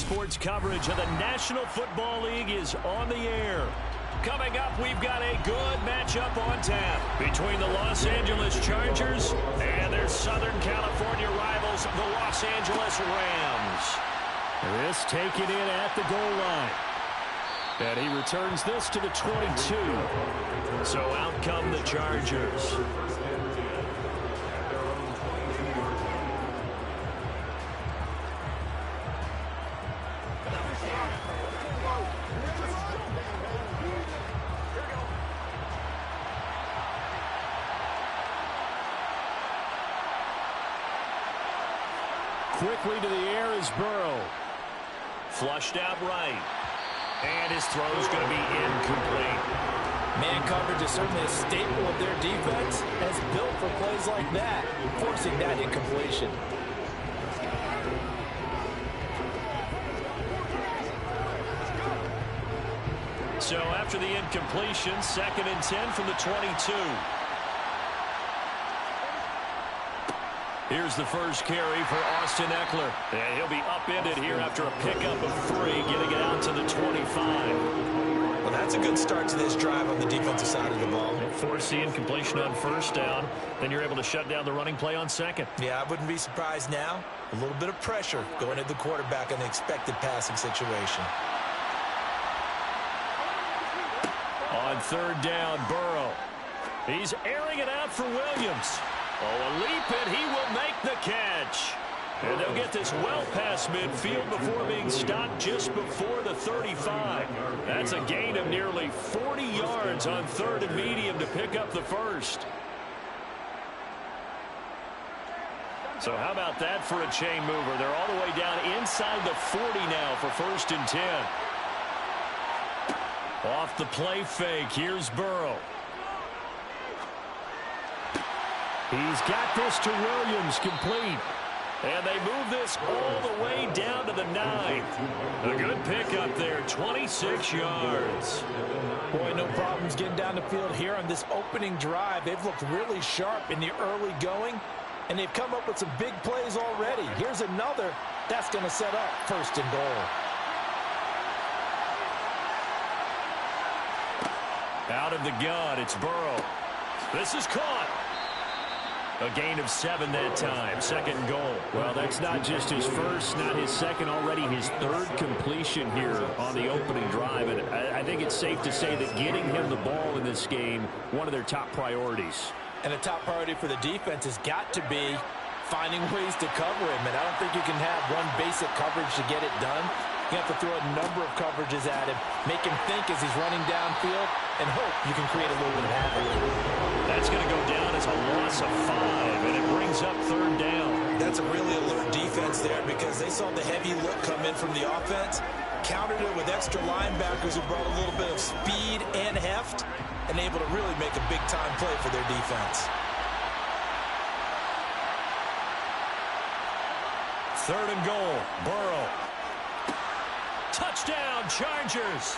Sports coverage of the National Football League is on the air. Coming up, we've got a good matchup on tap between the Los Angeles Chargers and their Southern California rivals, the Los Angeles Rams. This taken in at the goal line. And he returns this to the 22. So out come the Chargers. Quickly to the air is Burrow. Flushed out right. And his throw is going to be incomplete. Man coverage is certainly a staple of their defense, as built for plays like that, forcing that incompletion. So after the incompletion, 2nd and 10 from the 22. Here's the first carry for Austin Ekeler. And he'll be upended here after a pickup of 3, getting it out to the 25. Well, that's a good start to this drive on the defensive side of the ball. Force the incompletion on 1st down. Then you're able to shut down the running play on 2nd. Yeah, I wouldn't be surprised now. A little bit of pressure going at the quarterback in the expected passing situation. On 3rd down, Burrow. He's airing it out for Williams. Oh, a leap, and he will make the catch. And they'll get this well past midfield before being stopped just before the 35. That's a gain of nearly 40 yards on 3rd and medium to pick up the first. So how about that for a chain mover? They're all the way down inside the 40 now for 1st and 10. Off the play fake, here's Burrow. He's got this to Williams, complete. And they move this all the way down to the 9. A good pickup there, 26 yards. Boy, no problems getting down the field here on this opening drive. They've looked really sharp in the early going, and they've come up with some big plays already. Here's another that's going to set up 1st and goal. Out of the gun, it's Burrow. This is caught. A gain of 7 that time. 2nd and goal. Well, that's not just his first, not his second, already his 3rd completion here on the opening drive. And I think it's safe to say that getting him the ball in this game, one of their top priorities. And a top priority for the defense has got to be finding ways to cover him. And I don't think you can have one basic coverage to get it done. You have to throw a number of coverages at him, make him think as he's running downfield, and hope you can create a little bit of havoc. That's going to go down as a loss of 5, and it brings up 3rd down. That's a really alert defense there because they saw the heavy look come in from the offense, countered it with extra linebackers who brought a little bit of speed and heft, and able to really make a big-time play for their defense. 3rd and goal, Burrow. Touchdown, Chargers.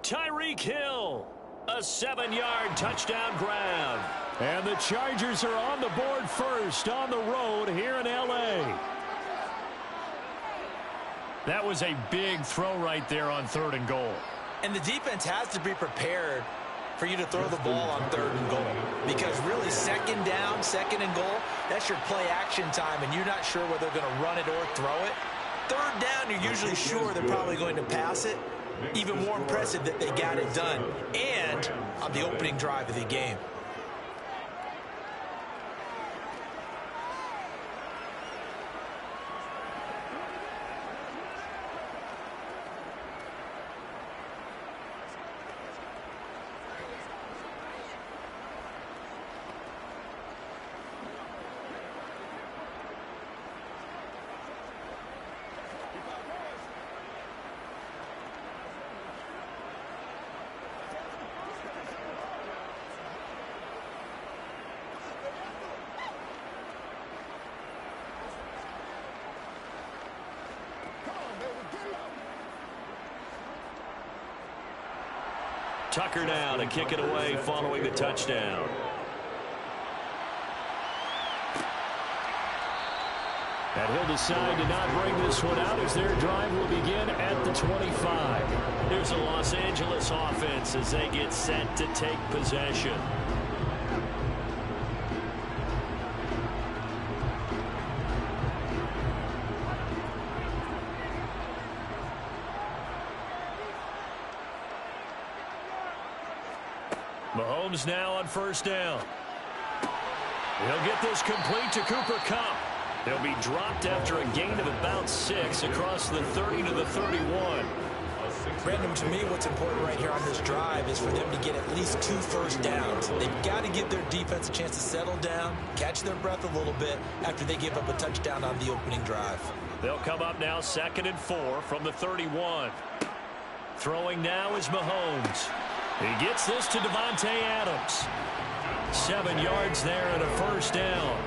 Tyreek Hill, a 7-yard touchdown grab. And the Chargers are on the board first on the road here in L.A. That was a big throw right there on 3rd and goal. And the defense has to be prepared for you to throw the ball on 3rd and goal. Because really 2nd down, 2nd and goal, that's your play action time, and you're not sure whether they're going to run it or throw it. 3rd down, you're usually sure they're probably going to pass it. Even more impressive that they got it done. And on the opening drive of the game. Tucker now to kick it away following the touchdown. And he'll decide to not bring this one out as their drive will begin at the 25. Here's a Los Angeles offense as they get set to take possession. Mahomes now on first down. He'll get this complete to Cooper Kupp. He'll be dropped after a gain of about 6 across the 30 to the 31. Brandon, to me, what's important right here on this drive is for them to get at least 2 first downs. They've got to give their defense a chance to settle down, catch their breath a little bit after they give up a touchdown on the opening drive. They'll come up now 2nd and 4 from the 31. Throwing now is Mahomes. He gets this to Davante Adams. 7 yards there and a first down.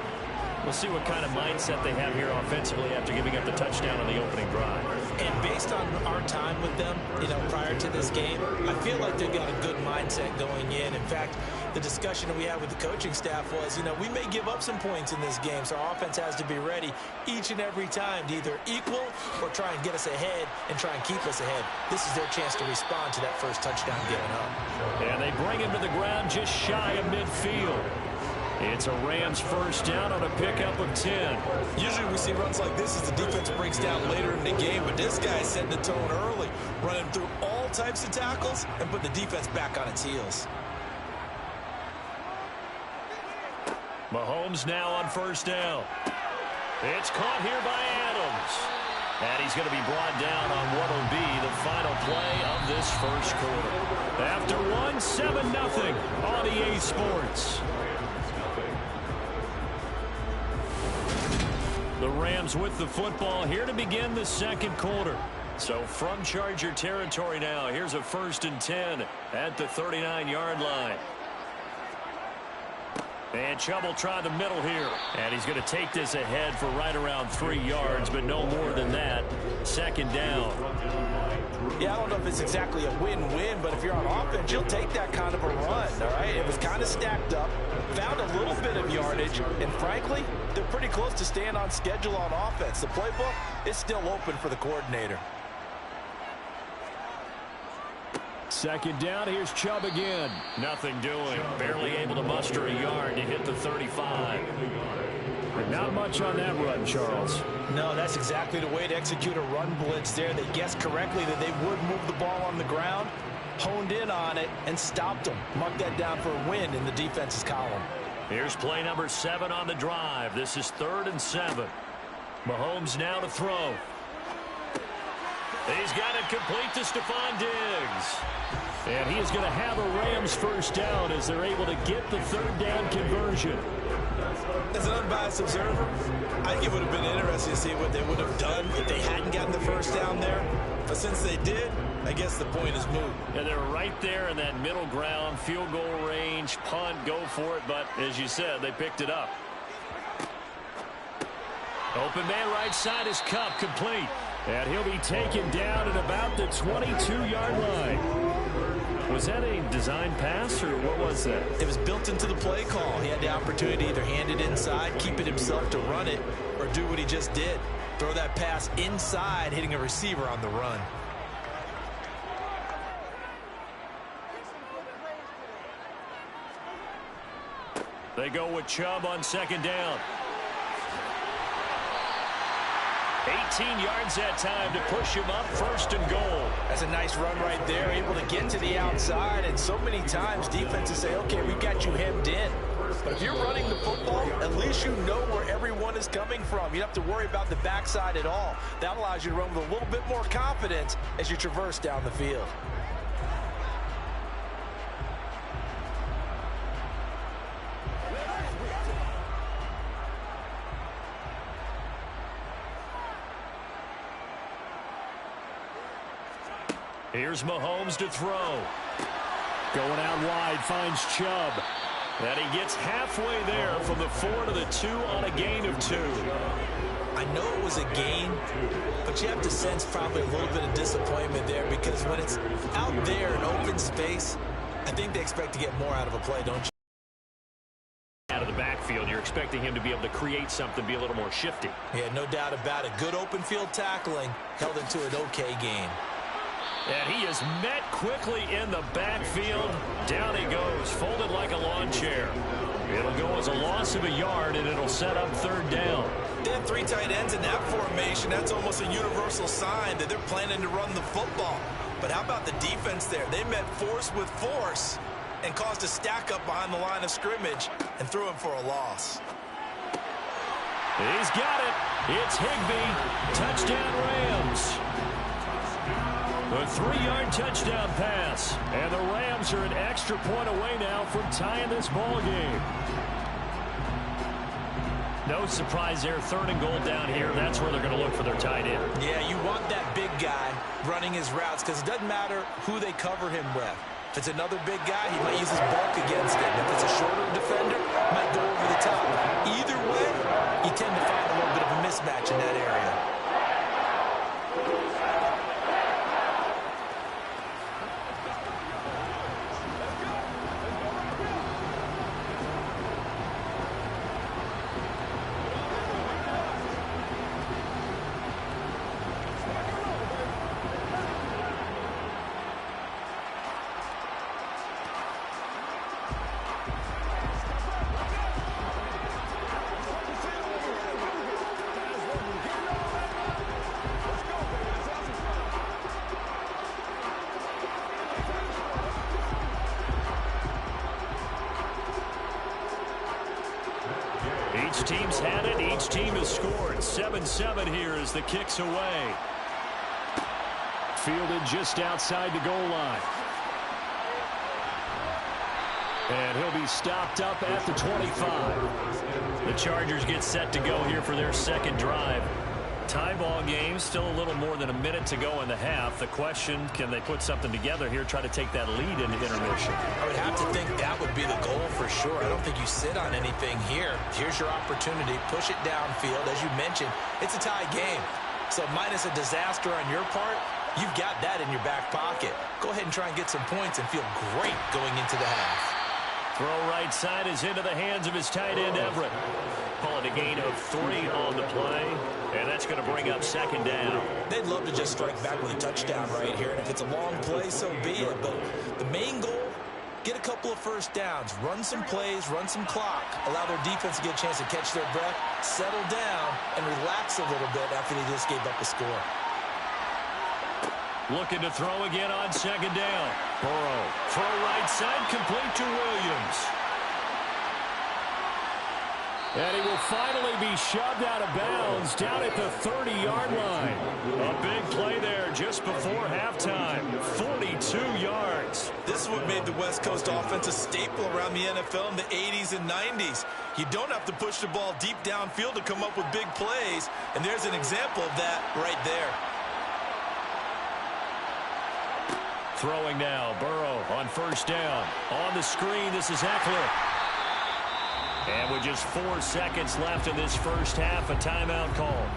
We'll see what kind of mindset they have here offensively after giving up the touchdown on the opening drive. And based on our time with them, prior to this game, I feel like they've got a good mindset going in. In fact, the discussion that we had with the coaching staff was, we may give up some points in this game, so our offense has to be ready each and every time to either equal or try and get us ahead and try and keep us ahead. This is their chance to respond to that first touchdown given up. And they bring him to the ground just shy of midfield. It's a Rams first down on a pickup of 10. Usually we see runs like this as the defense breaks down later in the game, but this guy's setting the tone early, running through all types of tackles and putting the defense back on its heels. Mahomes now on first down. It's caught here by Adams. And he's going to be brought down on what will be the final play of this first quarter. After 7-0 on EA Sports. The Rams with the football here to begin the second quarter. So from Charger territory now, here's a 1st and 10 at the 39-yard line. And Chubb will try the middle here. And he's going to take this ahead for right around 3 yards, but no more than that. 2nd down. Yeah, I don't know if it's exactly a win-win, but if you're on offense, you'll take that kind of a run, all right? It was kind of stacked up, found a little bit of yardage, and frankly, they're pretty close to staying on schedule on offense. The playbook is still open for the coordinator. 2nd down, here's Chubb again. Nothing doing. Barely able to muster a yard to hit the 35. But not much on that run, Charles. No, that's exactly the way to execute a run blitz there. They guessed correctly that they would move the ball on the ground, honed in on it, and stopped them. Marked that down for a win in the defense's column. Here's play number 7 on the drive. This is 3rd and 7. Mahomes now to throw. He's got it complete to Stephon Diggs. And he is going to have a Rams first down as they're able to get the 3rd down conversion. As an unbiased observer, I think it would have been interesting to see what they would have done if they hadn't gotten the first down there. But since they did, I guess the point is moot. And they're right there in that middle ground, field goal range, punt, go for it. But as you said, they picked it up. Open man right side is Kupp, complete. And he'll be taken down at about the 22-yard line. Was that a design pass, or what was that? It was built into the play call. He had the opportunity to either hand it inside, keep it himself to run it, or do what he just did. Throw that pass inside, hitting a receiver on the run. They go with Chubb on 2nd down. 18 yards that time to push him up, 1st and goal. That's a nice run right there, able to get to the outside, and so many times defenses say, okay, we've got you hemmed in. But if you're running the football, at least you know where everyone is coming from. You don't have to worry about the backside at all. That allows you to run with a little bit more confidence as you traverse down the field. Here's Mahomes to throw. Going out wide, finds Chubb. And he gets halfway there from the 4 to the 2 on a gain of 2. I know it was a gain, but you have to sense probably a little bit of disappointment there because when it's out there in open space, I think they expect to get more out of a play, don't you? out of the backfield. You're expecting him to be able to create something, be a little more shifty. Yeah, no doubt about it. Good open field tackling held him to an okay gain. And he is met quickly in the backfield. Down he goes, folded like a lawn chair. It'll go as a loss of a yard, and it'll set up third down. They have 3 tight ends in that formation. That's almost a universal sign that they're planning to run the football. But how about the defense there? They met force with force and caused a stack up behind the line of scrimmage and threw him for a loss. He's got it. It's Higbee. Touchdown Rams. A 3-yard touchdown pass. And the Rams are an extra point away now from tying this ball game. No surprise there. 3rd and goal down here. That's where they're going to look for their tight end. Yeah, you want that big guy running his routes because it doesn't matter who they cover him with. If it's another big guy, he might use his bulk against him. If it's a shorter defender, he might go over the top. Either way, you tend to find a little bit of a mismatch in that area. Each team's had it. Each team has scored. 7-7 here as the kick's away. Fielded just outside the goal line. And he'll be stopped up at the 25. The Chargers get set to go here for their second drive. Tie ball game, still a little more than a minute to go in the half. The question, can they put something together here, try to take that lead into intermission? I would have to think that would be the goal for sure. I don't think you sit on anything here. Here's your opportunity. Push it downfield. As you mentioned, it's a tie game. So minus a disaster on your part, you've got that in your back pocket. Go ahead and try and get some points and feel great going into the half. Throw right side is into the hands of his tight end, Everett. Call it a gain of 3 on the play, and that's going to bring up second down. They'd love to just strike back with a touchdown right here, and if it's a long play, so be it. But the main goal, get a couple of first downs, run some plays, run some clock, allow their defense to get a chance to catch their breath, settle down, and relax a little bit after they just gave up a score. Looking to throw again on second down. Burrow. Throw right side, complete to Williams. And he will finally be shoved out of bounds down at the 30-yard line. A big play there just before halftime. 42 yards. This is what made the West Coast offense a staple around the NFL in the 80s and 90s. You don't have to push the ball deep downfield to come up with big plays, and there's an example of that right there. Throwing now, Burrow on first down. On the screen, this is Eckler. And with just 4 seconds left in this first half, a timeout call.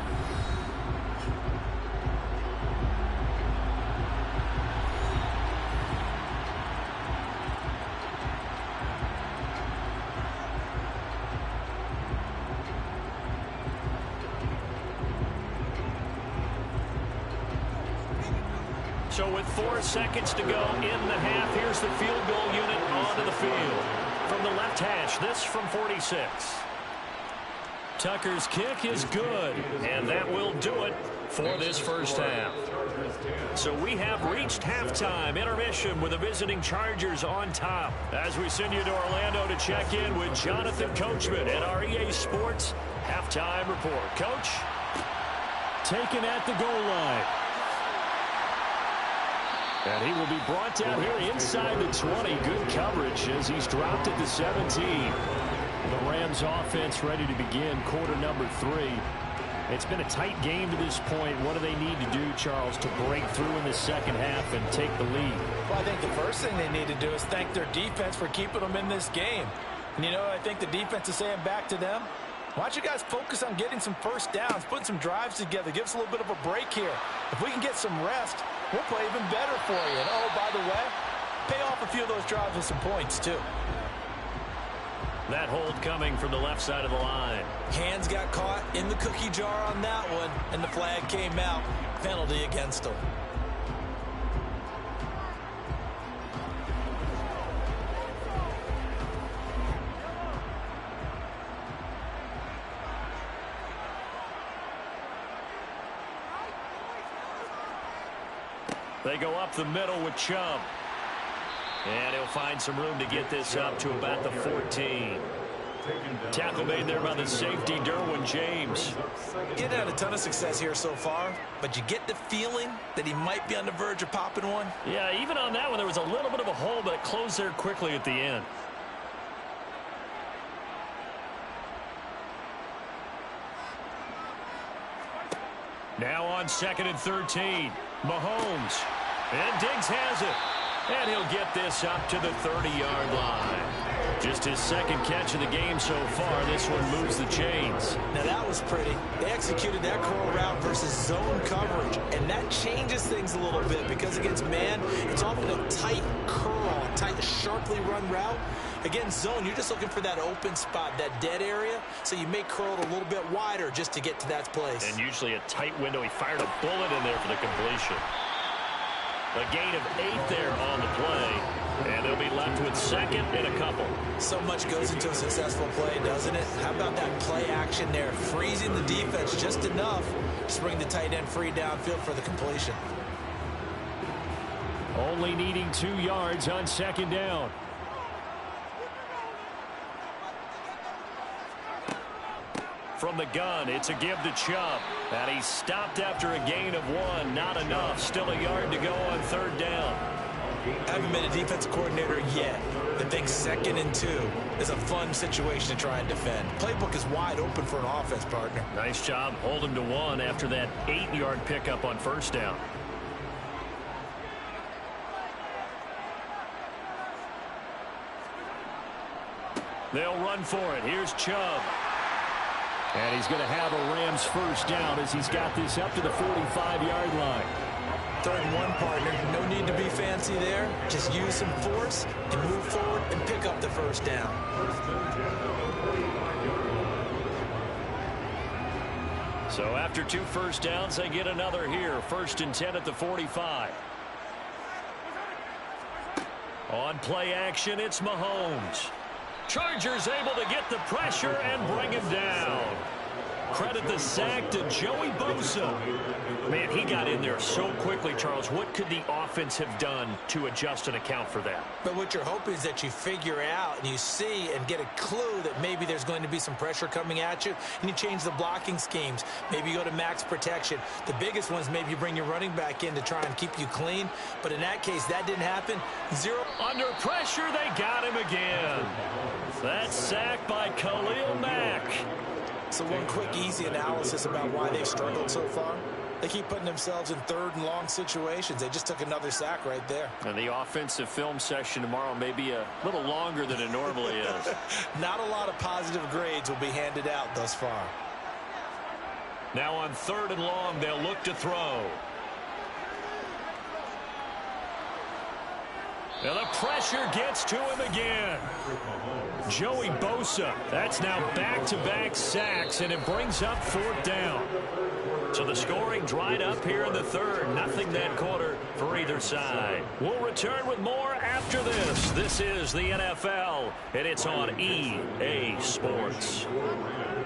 So with 4 seconds to go in the half, here's the field goal unit onto the field. From the left hash, this from 46. Tucker's kick is good, and that will do it for this first half. So we have reached halftime intermission with the visiting Chargers on top. As we send you to Orlando to check in with Jonathan Coachman at our EA Sports Halftime Report. Coach, taken at the goal line. And he will be brought down here inside the 20. Good coverage as he's dropped at the 17. The Rams offense ready to begin quarter number 3. It's been a tight game to this point. What do they need to do, Charles, to break through in the second half and take the lead? Well, I think the first thing they need to do is thank their defense for keeping them in this game. And, you know, I think the defense is saying back to them, why don't you guys focus on getting some first downs, putting some drives together, give us a little bit of a break here. If we can get some rest, we'll play even better for you. And, oh, by the way, pay off a few of those drives with some points, too. That hold coming from the left side of the line. Hands got caught in the cookie jar on that one, and the flag came out. Penalty against him. They go up the middle with Chubb. And he'll find some room to get this up to about the 14. Tackle made there by the safety, Derwin James. Getting had a ton of success here so far, but you get the feeling that he might be on the verge of popping one. Yeah, even on that one, there was a little bit of a hole, but it closed there quickly at the end. Now on 2nd and 13, Mahomes. And Diggs has it. And he'll get this up to the 30-yard line. Just his second catch of the game so far. This one moves the chains. Now that was pretty. They executed that curl route versus zone coverage, and that changes things a little bit because against man, it's often a tight curl, a tight, sharply run route. Against zone, you're just looking for that open spot, that dead area, so you may curl it a little bit wider just to get to that place. And usually a tight window. He fired a bullet in there for the completion. A gain of 8 there on the play, and they'll be left with 2nd and a couple. So much goes into a successful play, doesn't it? How about that play action there, freezing the defense just enough to bring the tight end free downfield for the completion. Only needing 2 yards on 2nd down. From the gun, it's a give to Chubb. And he's stopped after a gain of 1. Not enough. Still a yard to go on 3rd down. I haven't been a defensive coordinator yet. I think 2nd and 2 is a fun situation to try and defend. Playbook is wide open for an offense, partner. Nice job. Hold him to 1 after that 8-yard pickup on 1st down. They'll run for it. Here's Chubb. And he's going to have a Rams 1st down as he's got this up to the 45-yard line. 3rd and 1, partner. No need to be fancy there. Just use some force and move forward and pick up the 1st down. So after 2 first downs, they get another here. 1st and 10 at the 45. On play action, it's Mahomes. Chargers able to get the pressure and bring him down. Credit the sack to Joey Bosa. Man, he got in there so quickly, Charles. What could the offense have done to adjust and account for that? But what you're hoping is that you figure out and you see and get a clue that maybe there's going to be some pressure coming at you, and you change the blocking schemes. Maybe you go to max protection. The biggest ones, maybe you bring your running back in to try and keep you clean. But in that case, that didn't happen. 0. Under pressure, they got him again. That sack by Khalil Mack. So one quick, easy analysis about why they've struggled so far. They keep putting themselves in 3rd and long situations. They just took another sack right there. And the offensive film session tomorrow may be a little longer than it normally is. Not a lot of positive grades will be handed out thus far. Now on 3rd and long, they'll look to throw. And the pressure gets to him again. Joey Bosa. That's now back-to-back sacks, and it brings up 4th down. So the scoring dried up here in the 3rd. Nothing that quarter for either side. We'll return with more after this. This is the NFL, and it's on EA Sports.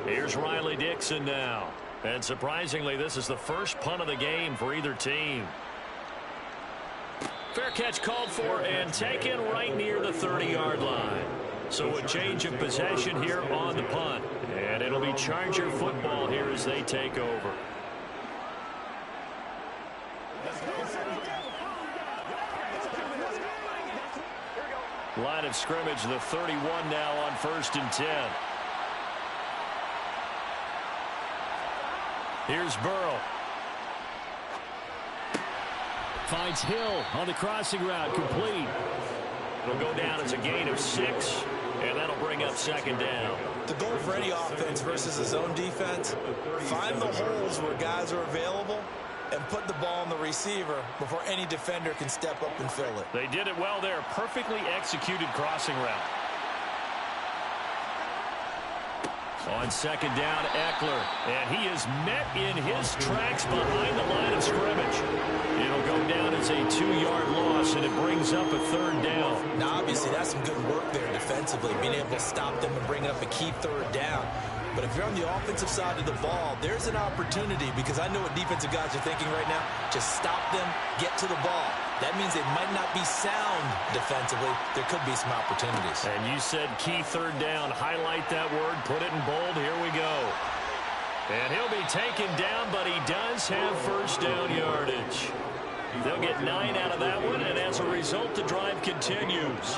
Here's Riley Dixon now. And surprisingly, this is the first punt of the game for either team. Fair catch called for and taken right near the 30-yard line. So a change of possession here on the punt. And it'll be Charger football here as they take over. Line of scrimmage, the 31 now on 1st and 10. Here's Burrow. Finds Hill on the crossing route, complete. It'll go down as a gain of 6, and that'll bring up 2nd down. The goal for any offense versus a zone defense, find the holes where guys are available and put the ball on the receiver before any defender can step up and fill it. They did it well there. Perfectly executed crossing route. On second down, Eckler. And he is met in his tracks behind the line of scrimmage. It'll go down as a 2-yard loss, and it brings up a third down. Now, obviously, that's some good work there defensively, being able to stop them and bring up a key third down. But if you're on the offensive side of the ball, there's an opportunity, because I know what defensive guys are thinking right now. Just stop them, get to the ball. That means they might not be sound defensively. There could be some opportunities. And you said key third down. Highlight that word. Put it in bold. Here we go. And he'll be taken down, but he does have first down yardage. They'll get 9 out of that one, and as a result, the drive continues.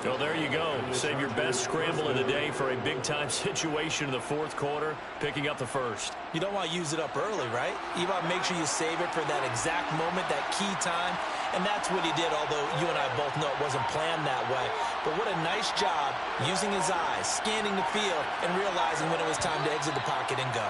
So there you go. Save your best scramble of the day for a big-time situation in the fourth quarter, picking up the first. You don't want to use it up early, right? You want to make sure you save it for that exact moment, that key time. And that's what he did, although you and I both know it wasn't planned that way. But what a nice job using his eyes, scanning the field, and realizing when it was time to exit the pocket and go.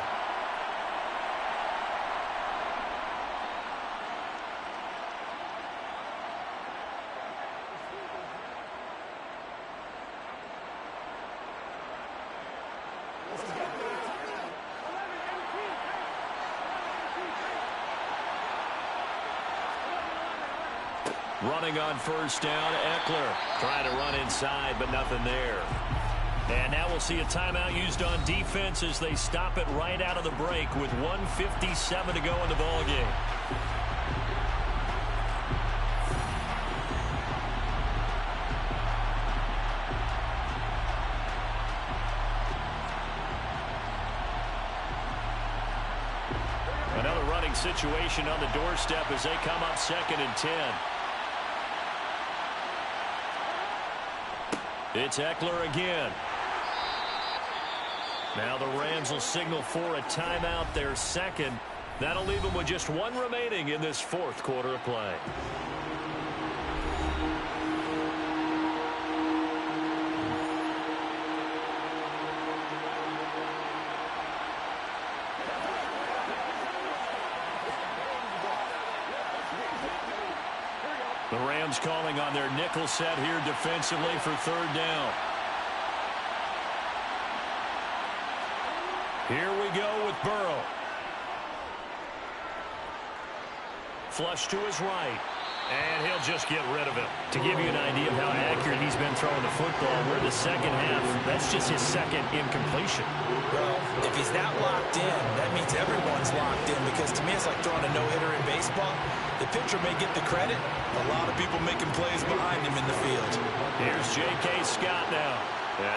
Running on first down, Eckler trying to run inside, but nothing there. And now we'll see a timeout used on defense as they stop it right out of the break with 1:57 to go in the ballgame. Another running situation on the doorstep as they come up 2nd and 10. It's Eckler again. Now the Rams will signal for a timeout, their second. That'll leave them with just 1 remaining in this fourth quarter of play. The Rams calling on their nickel set here defensively for third down. Here we go with Burrow. Flush to his right. And he'll just get rid of it. To give you an idea of how accurate he's been throwing the football, we're in the second half. That's just his second incompletion. Well, if he's that locked in, that means everyone's locked in, because to me it's like throwing a no-hitter in baseball. The pitcher may get the credit. A lot of people making plays behind him in the field. Here's J.K. Scott now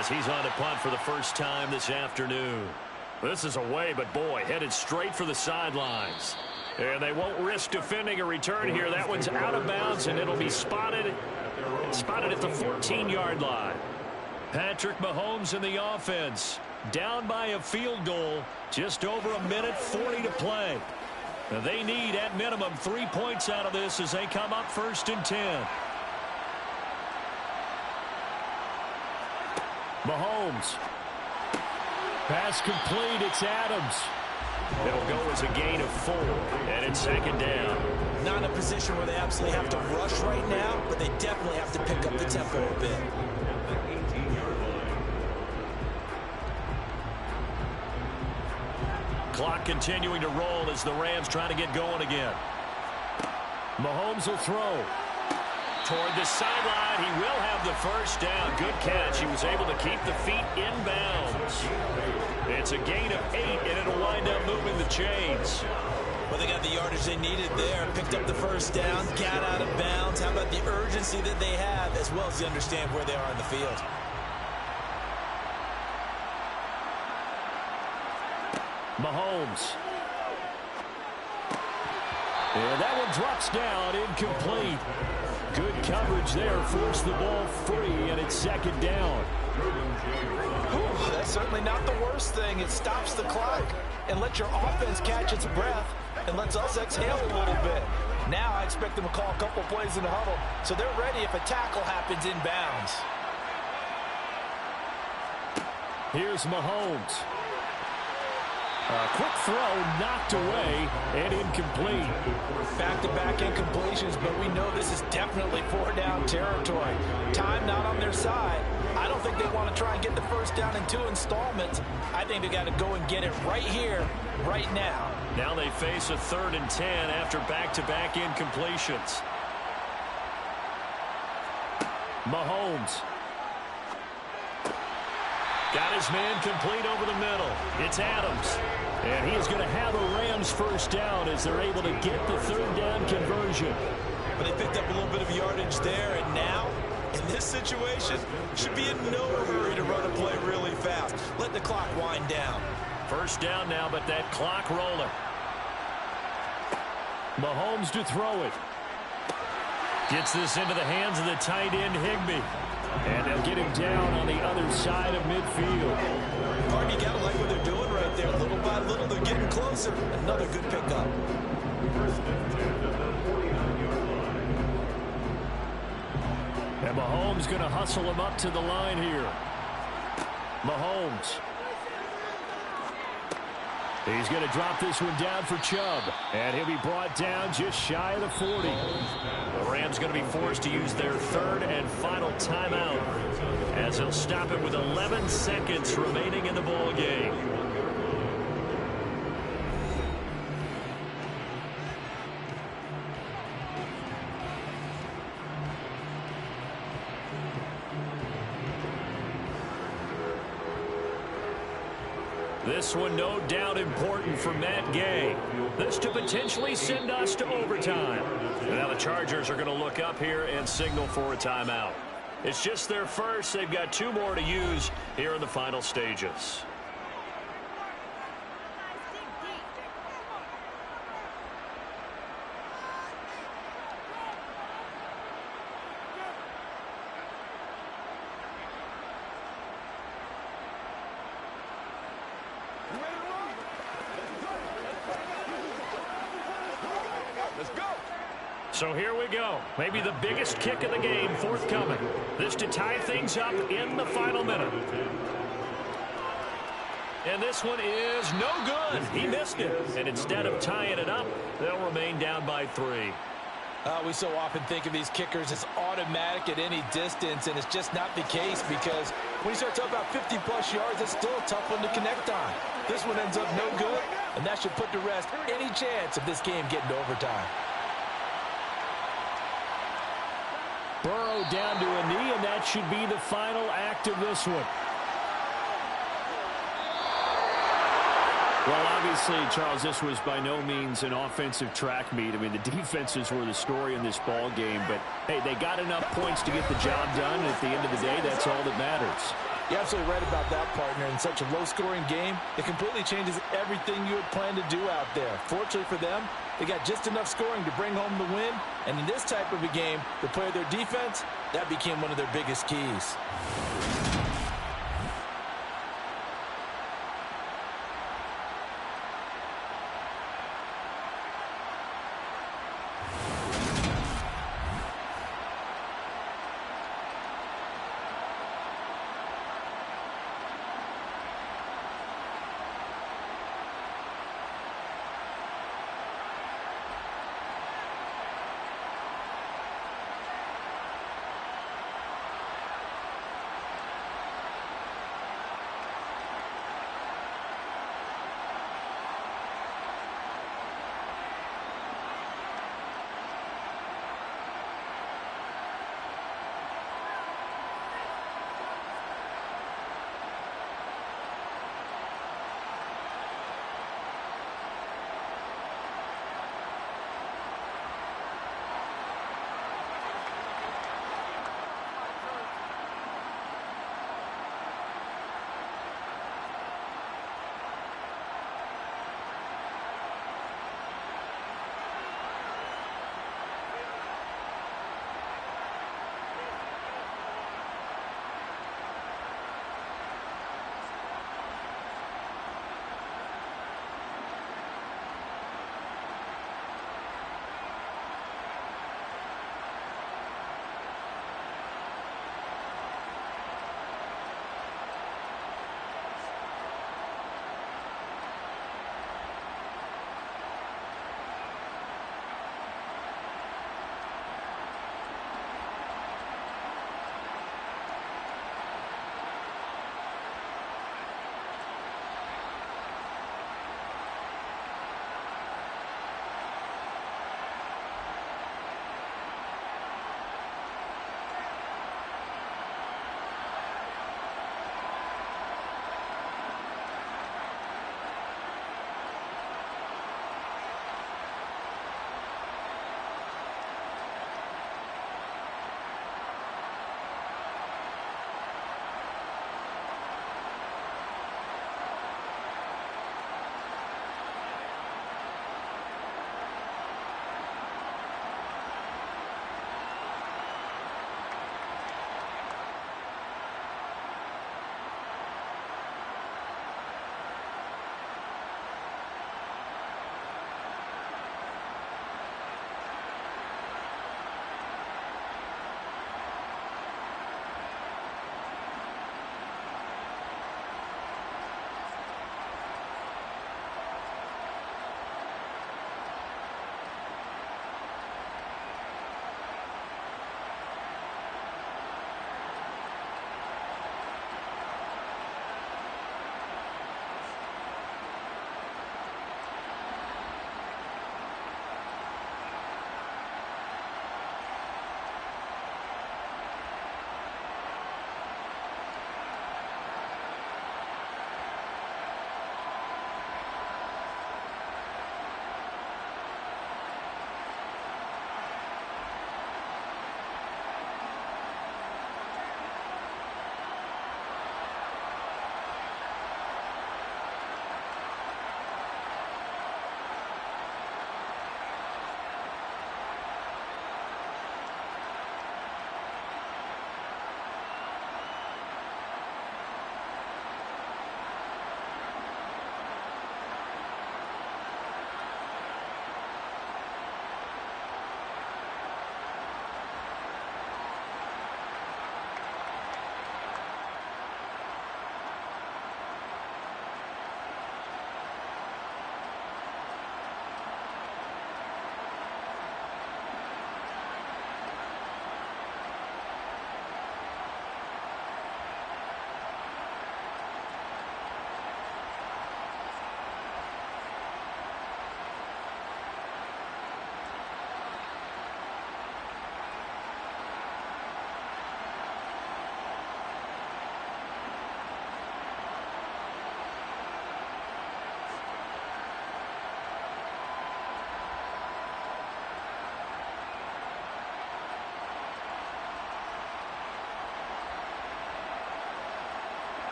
as he's on to punt for the first time this afternoon. This is away, but boy, headed straight for the sidelines. And they won't risk defending a return here. That one's out of bounds, and it'll be spotted at the 14-yard line. Patrick Mahomes in the offense, down by a field goal, just over 1:40 to play. Now they need, at minimum, 3 points out of this as they come up 1st and 10. Mahomes. Pass complete. It's Adams. It'll go as a gain of 4, and it's 2nd down. Not in a position where they absolutely have to rush right now, but they definitely have to pick up the tempo a bit. Clock continuing to roll as the Rams try to get going again. Mahomes will throw. Toward the sideline, he will have the first down. Good catch. He was able to keep the feet in bounds. It's a gain of 8, and it'll wind up moving the chains. Well, they got the yardage they needed there. Picked up the first down, got out of bounds. How about the urgency that they have, as well as they understand where they are in the field? Mahomes. And that one drops down, incomplete. Good coverage there, forced the ball free, and it's 2nd down. Whew, that's certainly not the worst thing. It stops the clock and lets your offense catch its breath and lets us exhale a little bit. Now I expect them to call a couple plays in the huddle, so they're ready if a tackle happens in bounds. Here's Mahomes. A quick throw knocked away and incomplete. Back-to-back incompletions, but we know this is definitely 4-down territory. Time not on their side. I don't think think they want to try and get the first down in 2 installments. I think they got to go and get it right here, right now. Now they face a 3rd and 10 after back-to-back incompletions. Mahomes. Got his man complete over the middle. It's Adams. And he is going to have a Rams first down as they're able to get the 3rd down conversion. But they picked up a little bit of yardage there, and now, in this situation, should be in no hurry to run a play really fast. Let the clock wind down. First down now, but that clock rolling. Mahomes to throw it. Gets this into the hands of the tight end, Higbee. And they'll get him down on the other side of midfield. Martin, you got to like what they're doing right there. Little by little, they're getting closer. Another good pickup. And Mahomes going to hustle him up to the line here. Mahomes. He's going to drop this one down for Chubb. And he'll be brought down just shy of the 40. The Rams going to be forced to use their 3rd and final timeout as they'll stop it with 11 seconds remaining in the ball game. This one no doubt important for Matt Gay. This to potentially send us to overtime. Now the Chargers are going to look up here and signal for a timeout. It's just their first. They've got 2 more to use here in the final stages. So here we go. Maybe the biggest kick of the game forthcoming. This to tie things up in the final minute. And this one is no good. He missed it. And instead of tying it up, they'll remain down by 3. We so often think of these kickers as automatic at any distance, and it's just not the case because when you start talking about 50-plus yards, it's still a tough one to connect on. This one ends up no good, and that should put to rest any chance of this game getting to overtime. Burrow down to a knee, and that should be the final act of this one. Well, obviously, Charles, this was by no means an offensive track meet. I mean, the defenses were the story in this ball game, but, hey, they got enough points to get the job done, and at the end of the day, that's all that matters. You're absolutely right about that, partner. In such a low-scoring game, it completely changes everything you had planned to do out there. Fortunately for them, they got just enough scoring to bring home the win, and in this type of a game, to play their defense, that became one of their biggest keys.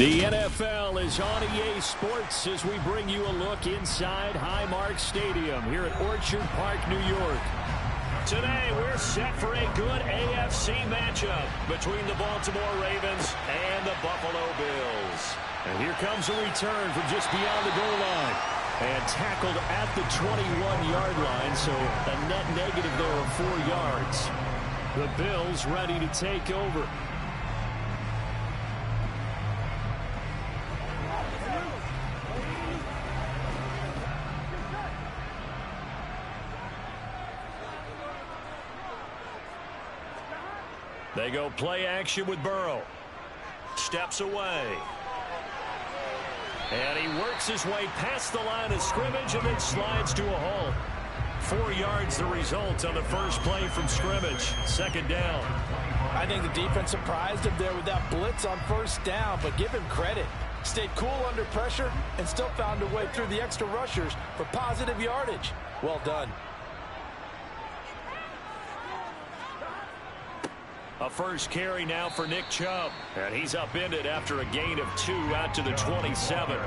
The NFL is on EA Sports as we bring you a look inside Highmark Stadium here at Orchard Park, New York. Today, we're set for a good AFC matchup between the Baltimore Ravens and the Buffalo Bills. And here comes a return from just beyond the goal line. And tackled at the 21-yard line, so a net negative there of 4 yards. The Bills ready to take over. They go play action with Burrow. Steps away. And he works his way past the line of scrimmage and then slides to a halt. 4 yards the result on the first play from scrimmage. Second down. I think the defense surprised him there with that blitz on first down, but give him credit. Stayed cool under pressure and still found a way through the extra rushers for positive yardage. Well done. A first carry now for Nick Chubb. And he's upended after a gain of 2 out to the 27.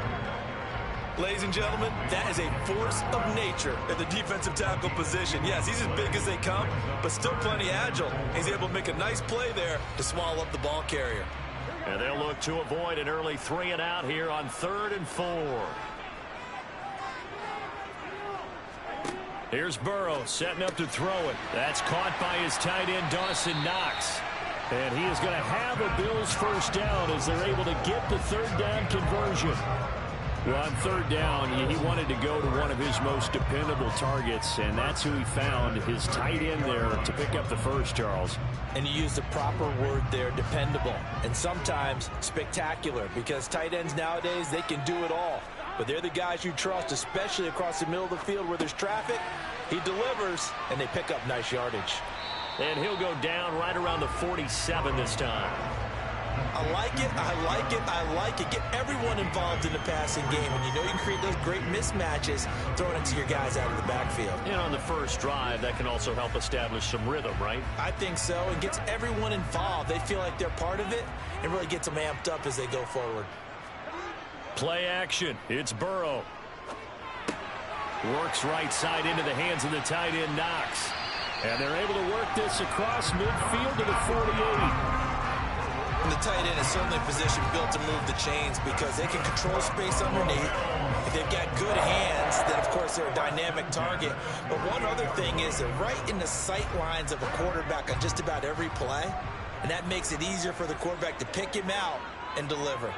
Ladies and gentlemen, that is a force of nature at the defensive tackle position. Yes, he's as big as they come, but still plenty agile. He's able to make a nice play there to swallow up the ball carrier. And they'll look to avoid an early 3 and out here on 3rd and 4. Here's Burrow setting up to throw it. That's caught by his tight end, Dawson Knox. And he is going to have a Bills first down as they're able to get the 3rd down conversion. Well, on 3rd down, he wanted to go to one of his most dependable targets, and that's who he found, his tight end there, to pick up the first, Charles. And you use the proper word there, dependable, and sometimes spectacular, because tight ends nowadays, they can do it all. But they're the guys you trust, especially across the middle of the field where there's traffic. He delivers, and they pick up nice yardage. And he'll go down right around the 47 this time. I like it, I like it, I like it. Get everyone involved in the passing game. And you know you can create those great mismatches throwing it to your guys out of the backfield. And on the first drive, that can also help establish some rhythm, right? I think so. And gets everyone involved. They feel like they're part of it and really gets them amped up as they go forward. Play action. It's Burrow. Works right side into the hands of the tight end, Knox. And they're able to work this across midfield to the 48. And the tight end is certainly a position built to move the chains because they can control space underneath. If they've got good hands, then, of course, they're a dynamic target. But one other thing is they're right in the sight lines of a quarterback on just about every play. And that makes it easier for the quarterback to pick him out and deliver.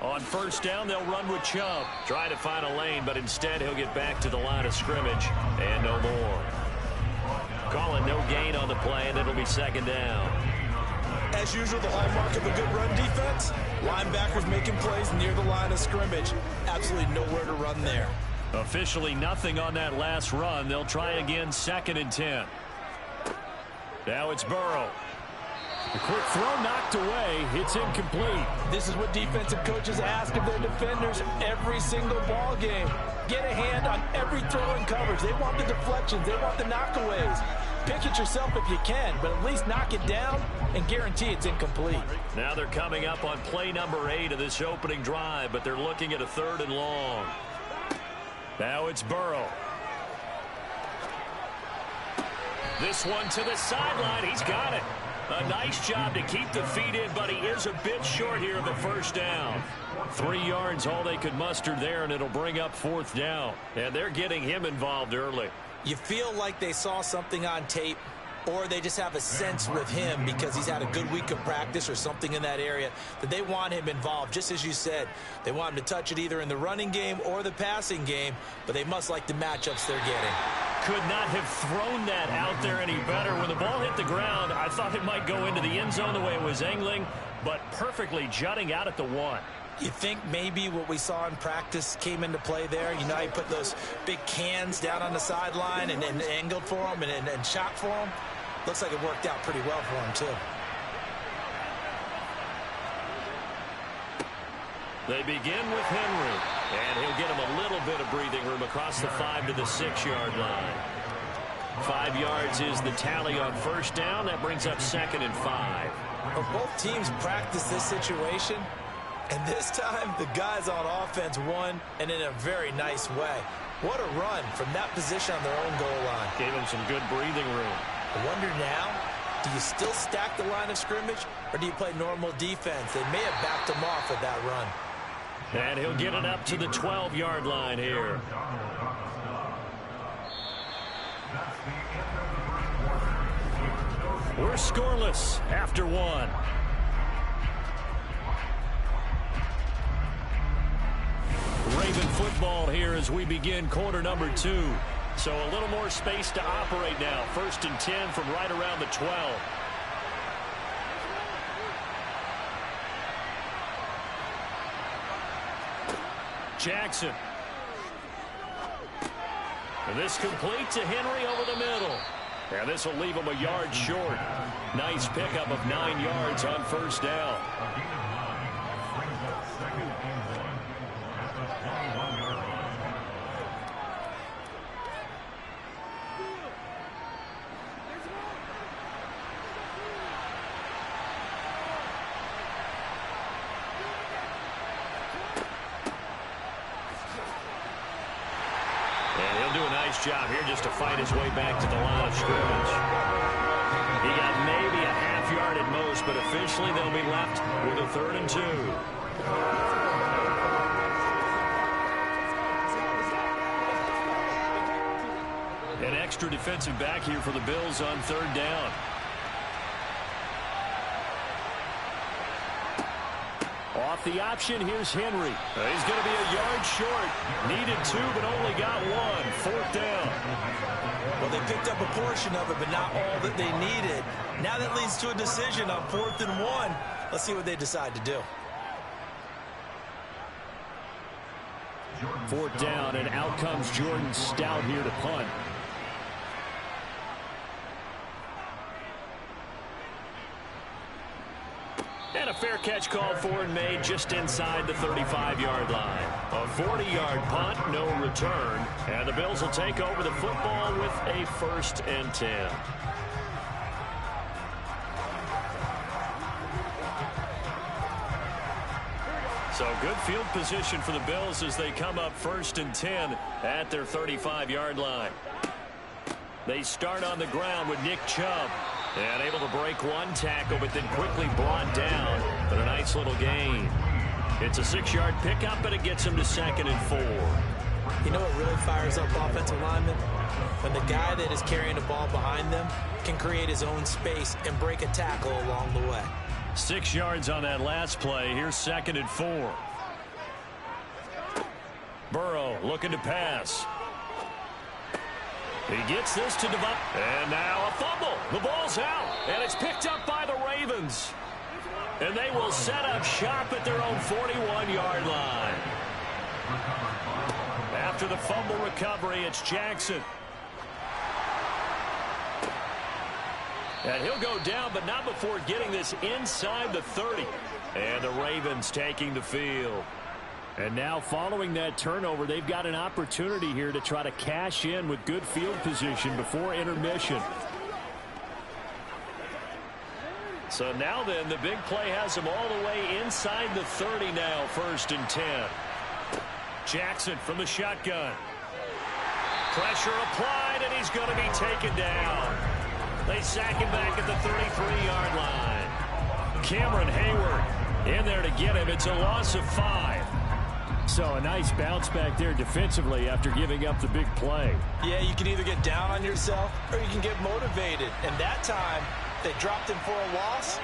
On first down, they'll run with Chubb. Trying to find a lane, but instead he'll get back to the line of scrimmage. And no more. Calling no gain on the play, and it'll be second down. As usual, the hallmark of a good run defense, linebackers making plays near the line of scrimmage. Absolutely nowhere to run there. Officially nothing on that last run. They'll try again, 2nd and 10. Now it's Burrow. A quick throw knocked away. It's incomplete. This is what defensive coaches ask of their defenders every single ball game. Get a hand on every throw and coverage. They want the deflections. They want the knockaways. Pick it yourself if you can, but at least knock it down and guarantee it's incomplete. Now they're coming up on play number 8 of this opening drive, but they're looking at a 3rd and long. Now it's Burrow. This one to the sideline. He's got it. A nice job to keep the feet in, but he is a bit short here of a first down. 3 yards, all they could muster there, and it'll bring up 4th down. And they're getting him involved early. You feel like they saw something on tape, or they just have a sense with him because he's had a good week of practice or something in that area that they want him involved. Just as you said, they want him to touch it either in the running game or the passing game, but they must like the matchups they're getting. Could not have thrown that out there any better. When the ball hit the ground, I thought it might go into the end zone the way it was angling, but perfectly jutting out at the 1. You think maybe what we saw in practice came into play there? You know, he put those big cans down on the sideline and angled for him and shot for him. Looks like it worked out pretty well for him, too. They begin with Henry, and he'll get him a little bit of breathing room across the 5 to the 6-yard line. 5 yards is the tally on first down. That brings up 2nd and 5. Well, both teams practice this situation, and this time the guys on offense won, and in a very nice way. What a run from that position on their own goal line. Gave them some good breathing room. I wonder now, do you still stack the line of scrimmage, or do you play normal defense? They may have backed them off with that run. And he'll get it up to the 12-yard line here. We're scoreless after one. Raven football here as we begin quarter number 2. So a little more space to operate now. 1st and 10 from right around the 12. Jackson. And this complete to Henry over the middle. And this will leave him a yard short. Nice pickup of 9 yards on 1st down. Job here just to fight his way back to the line of scrimmage. He got maybe a half yard at most, but officially they'll be left with a 3rd and 2. An extra defensive back here for the Bills on 3rd down. Off the option, here's Henry. He's going to be a yard short. Needed 2, but only got 1. 4th down. Well, they picked up a portion of it, but not all that they needed. Now that leads to a decision on 4th and 1. Let's see what they decide to do. 4th down, and out comes Jordan Stout here to punt. And a fair catch called for and made just inside the 35-yard line. A 40-yard punt, no return. And the Bills will take over the football with a 1st and 10. So good field position for the Bills as they come up 1st and 10 at their 35-yard line. They start on the ground with Nick Chubb. And able to break 1 tackle, but then quickly brought down. But a nice little gain. It's a 6-yard pickup, but it gets him to 2nd and 4. You know what really fires up offensive linemen? When the guy that is carrying the ball behind them can create his own space and break a tackle along the way. 6 yards on that last play. Here's 2nd and 4. Burrow looking to pass. He gets this to Devon. And now a fumble. The ball's out. And it's picked up by the Ravens. And they will set up shop at their own 41-yard line. After the fumble recovery, it's Jackson. And he'll go down, but not before getting this inside the 30. And the Ravens taking the field. And now following that turnover, they've got an opportunity here to try to cash in with good field position before intermission. So now then, the big play has them all the way inside the 30 now, 1st and 10. Jackson from the shotgun. Pressure applied, and he's going to be taken down. They sack him back at the 33-yard line. Cameron Hayward in there to get him. It's a loss of 5. So a nice bounce back there defensively after giving up the big play. Yeah, you can either get down on yourself or you can get motivated. And that time, they dropped him for a loss.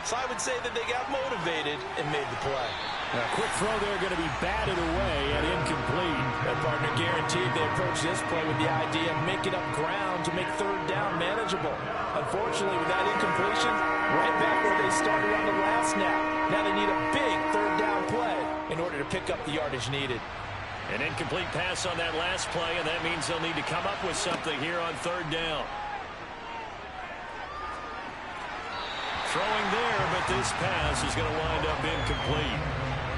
So I would say that they got motivated and made the play. A quick throw there going to be batted away and incomplete. That partner guaranteed they approached this play with the idea of making up ground to make 3rd down manageable. Unfortunately, with that incompletion, right back where they started on the last snap. Now they need a big 3rd down play in order to pick up the yardage needed. An incomplete pass on that last play, and that means they'll need to come up with something here on 3rd down. Throwing there, but this pass is going to wind up incomplete.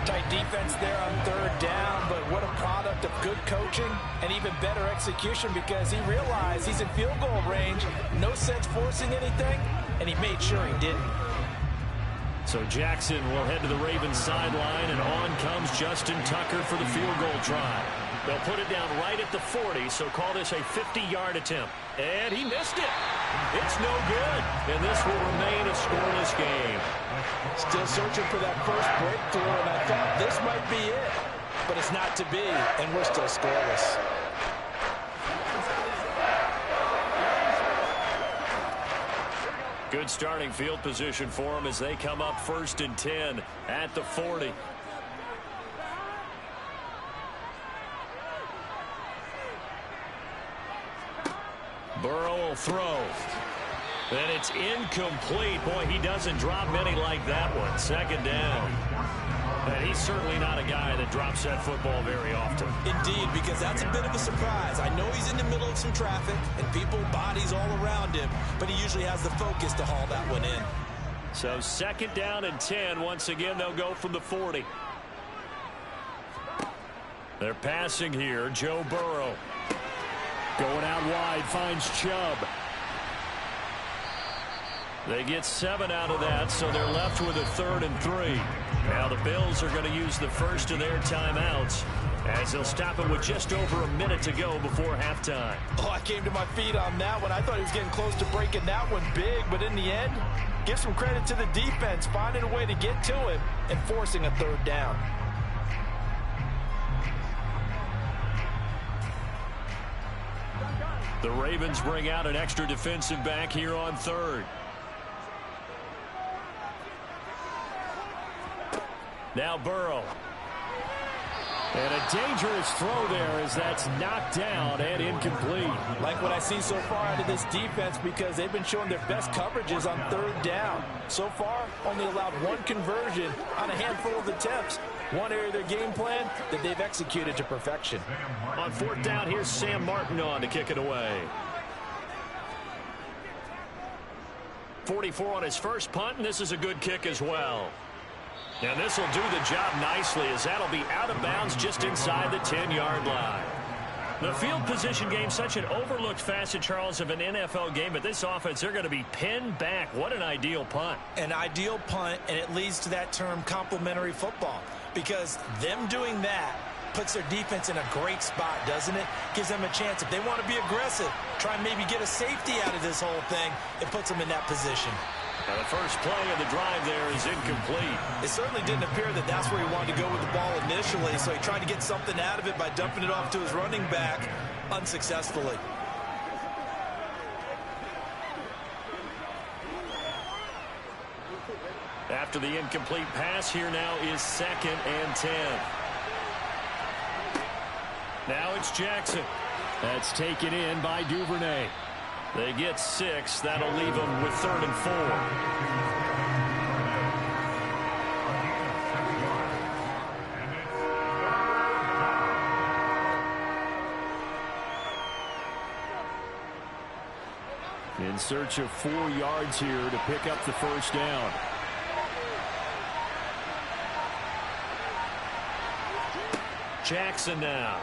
Tight defense there on 3rd down, but what a product of good coaching and even better execution because he realized he's in field goal range. No sense forcing anything, and he made sure he didn't. So Jackson will head to the Ravens sideline, and on comes Justin Tucker for the field goal try. They'll put it down right at the 40, so call this a 50-yard attempt. And he missed it. It's no good. And this will remain a scoreless game. Still searching for that first breakthrough, and I thought this might be it. But it's not to be, and we're still scoreless. Good starting field position for them as they come up 1st and 10 at the 40. Burrow will throw. And it's incomplete. Boy, he doesn't drop many like that one. 2nd down. And he's certainly not a guy that drops that football very often. Indeed, because that's a bit of a surprise. I know he's in the middle of some traffic and people, bodies all around him, but he usually has the focus to haul that one in. So 2nd down and 10. Once again, they'll go from the 40. They're passing here. Joe Burrow. Going out wide, finds Chubb. They get 7 out of that, so they're left with a 3rd and 3. Now the Bills are going to use the first of their timeouts as they'll stop it with just over a minute to go before halftime. Oh, I came to my feet on that one. I thought he was getting close to breaking that one big, but in the end, give some credit to the defense, finding a way to get to him and forcing a 3rd down. The Ravens bring out an extra defensive back here on 3rd. Now Burrow. And a dangerous throw there as that's knocked down and incomplete. Like what I see so far out of this defense because they've been showing their best coverages on 3rd down. So far, only allowed 1 conversion on a handful of attempts. One area of their game plan that they've executed to perfection. On 4th down, here's Sam Martin on to kick it away. 44 on his first punt, and this is a good kick as well. And this will do the job nicely as that'll be out of bounds just inside the 10-yard line. The field position game, such an overlooked facet, Charles, of an NFL game, but this offense, they're going to be pinned back. What an ideal punt. An ideal punt, and it leads to that term complementary football, because them doing that puts their defense in a great spot, doesn't it? Gives them a chance. If they want to be aggressive, try and maybe get a safety out of this whole thing, it puts them in that position. Now the first play of the drive there is incomplete. It certainly didn't appear that that's where he wanted to go with the ball initially, so he tried to get something out of it by dumping it off to his running back unsuccessfully. After the incomplete pass, here now is 2nd and 10. Now it's Jackson. That's taken in by Duvernay. They get 6. That'll leave them with 3rd and 4. In search of 4 yards here to pick up the 1st down. Jackson now.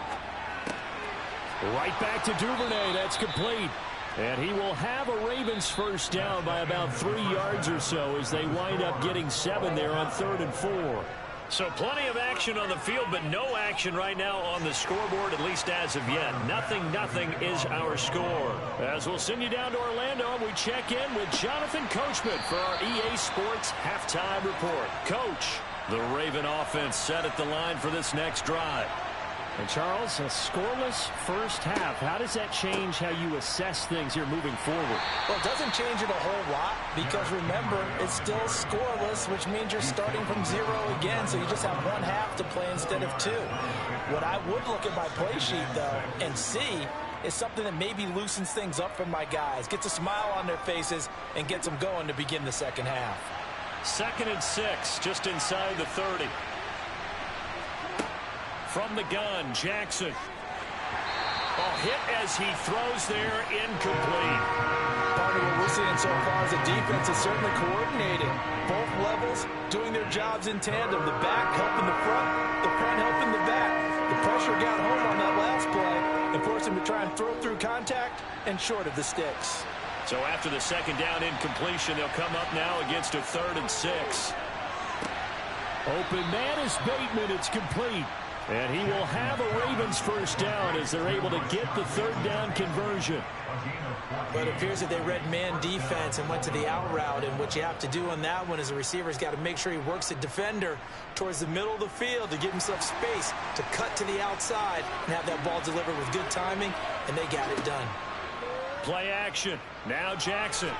Right back to Duvernay. That's complete. And he will have a Ravens 1st down by about 3 yards or so as they wind up getting 7 there on 3rd and 4. So plenty of action on the field, but no action right now on the scoreboard, at least as of yet. 0-0 is our score. As we'll send you down to Orlando, we check in with Jonathan Coachman for our EA Sports Halftime Report. Coach, the Raven offense set at the line for this next drive. And Charles, a scoreless first half. How does that change how you assess things here moving forward? Well, it doesn't change it a whole lot because, remember, it's still scoreless, which means you're starting from 0 again, so you just have 1 half to play instead of 2. What I would look at my play sheet, though, and see is something that maybe loosens things up for my guys, gets a smile on their faces, and gets them going to begin the second half. 2nd and 6, just inside the 30. From the gun, Jackson. Oh, hit as he throws there, incomplete. Part of what we're seeing so far is the defense is certainly coordinating. Both levels doing their jobs in tandem. The back helping the front, the front helping the back. The pressure got home on that last play and forced him to try and throw through contact and short of the sticks. So after the 2nd down incompletion, they'll come up now against a 3rd and 6. Open man is Bateman. It's complete. And he will have a Ravens first down as they're able to get the third down conversion. But it appears that they read man defense and went to the out route. And what you have to do on that one is the receiver's got to make sure he works the defender towards the middle of the field to give himself space to cut to the outside and have that ball delivered with good timing, and they got it done. Play action. Now Jackson.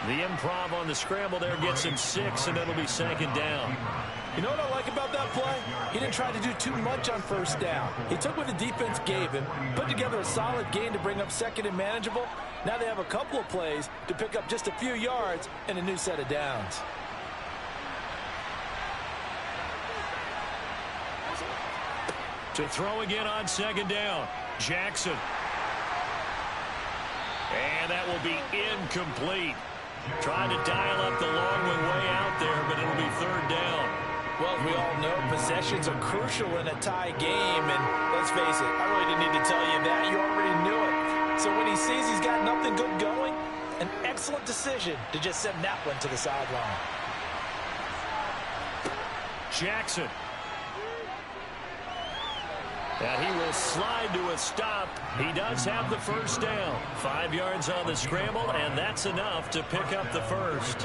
The improv on the scramble there gets him 6, and it'll be second down. You know what I like about that play? He didn't try to do too much on first down. He took what the defense gave him, put together a solid gain to bring up second and manageable. Now they have a couple of plays to pick up just a few yards and a new set of downs. To throw again on second down. Jackson. And that will be incomplete. Trying to dial up the long way out there, but it'll be third down. Well, as we all know, possessions are crucial in a tie game, and let's face it, I really didn't need to tell you that. You already knew it. So when he sees he's got nothing good going, an excellent decision to just send that one to the sideline. Jackson. And he will slide to a stop. He does have the first down. 5 yards on the scramble, and that's enough to pick up the first.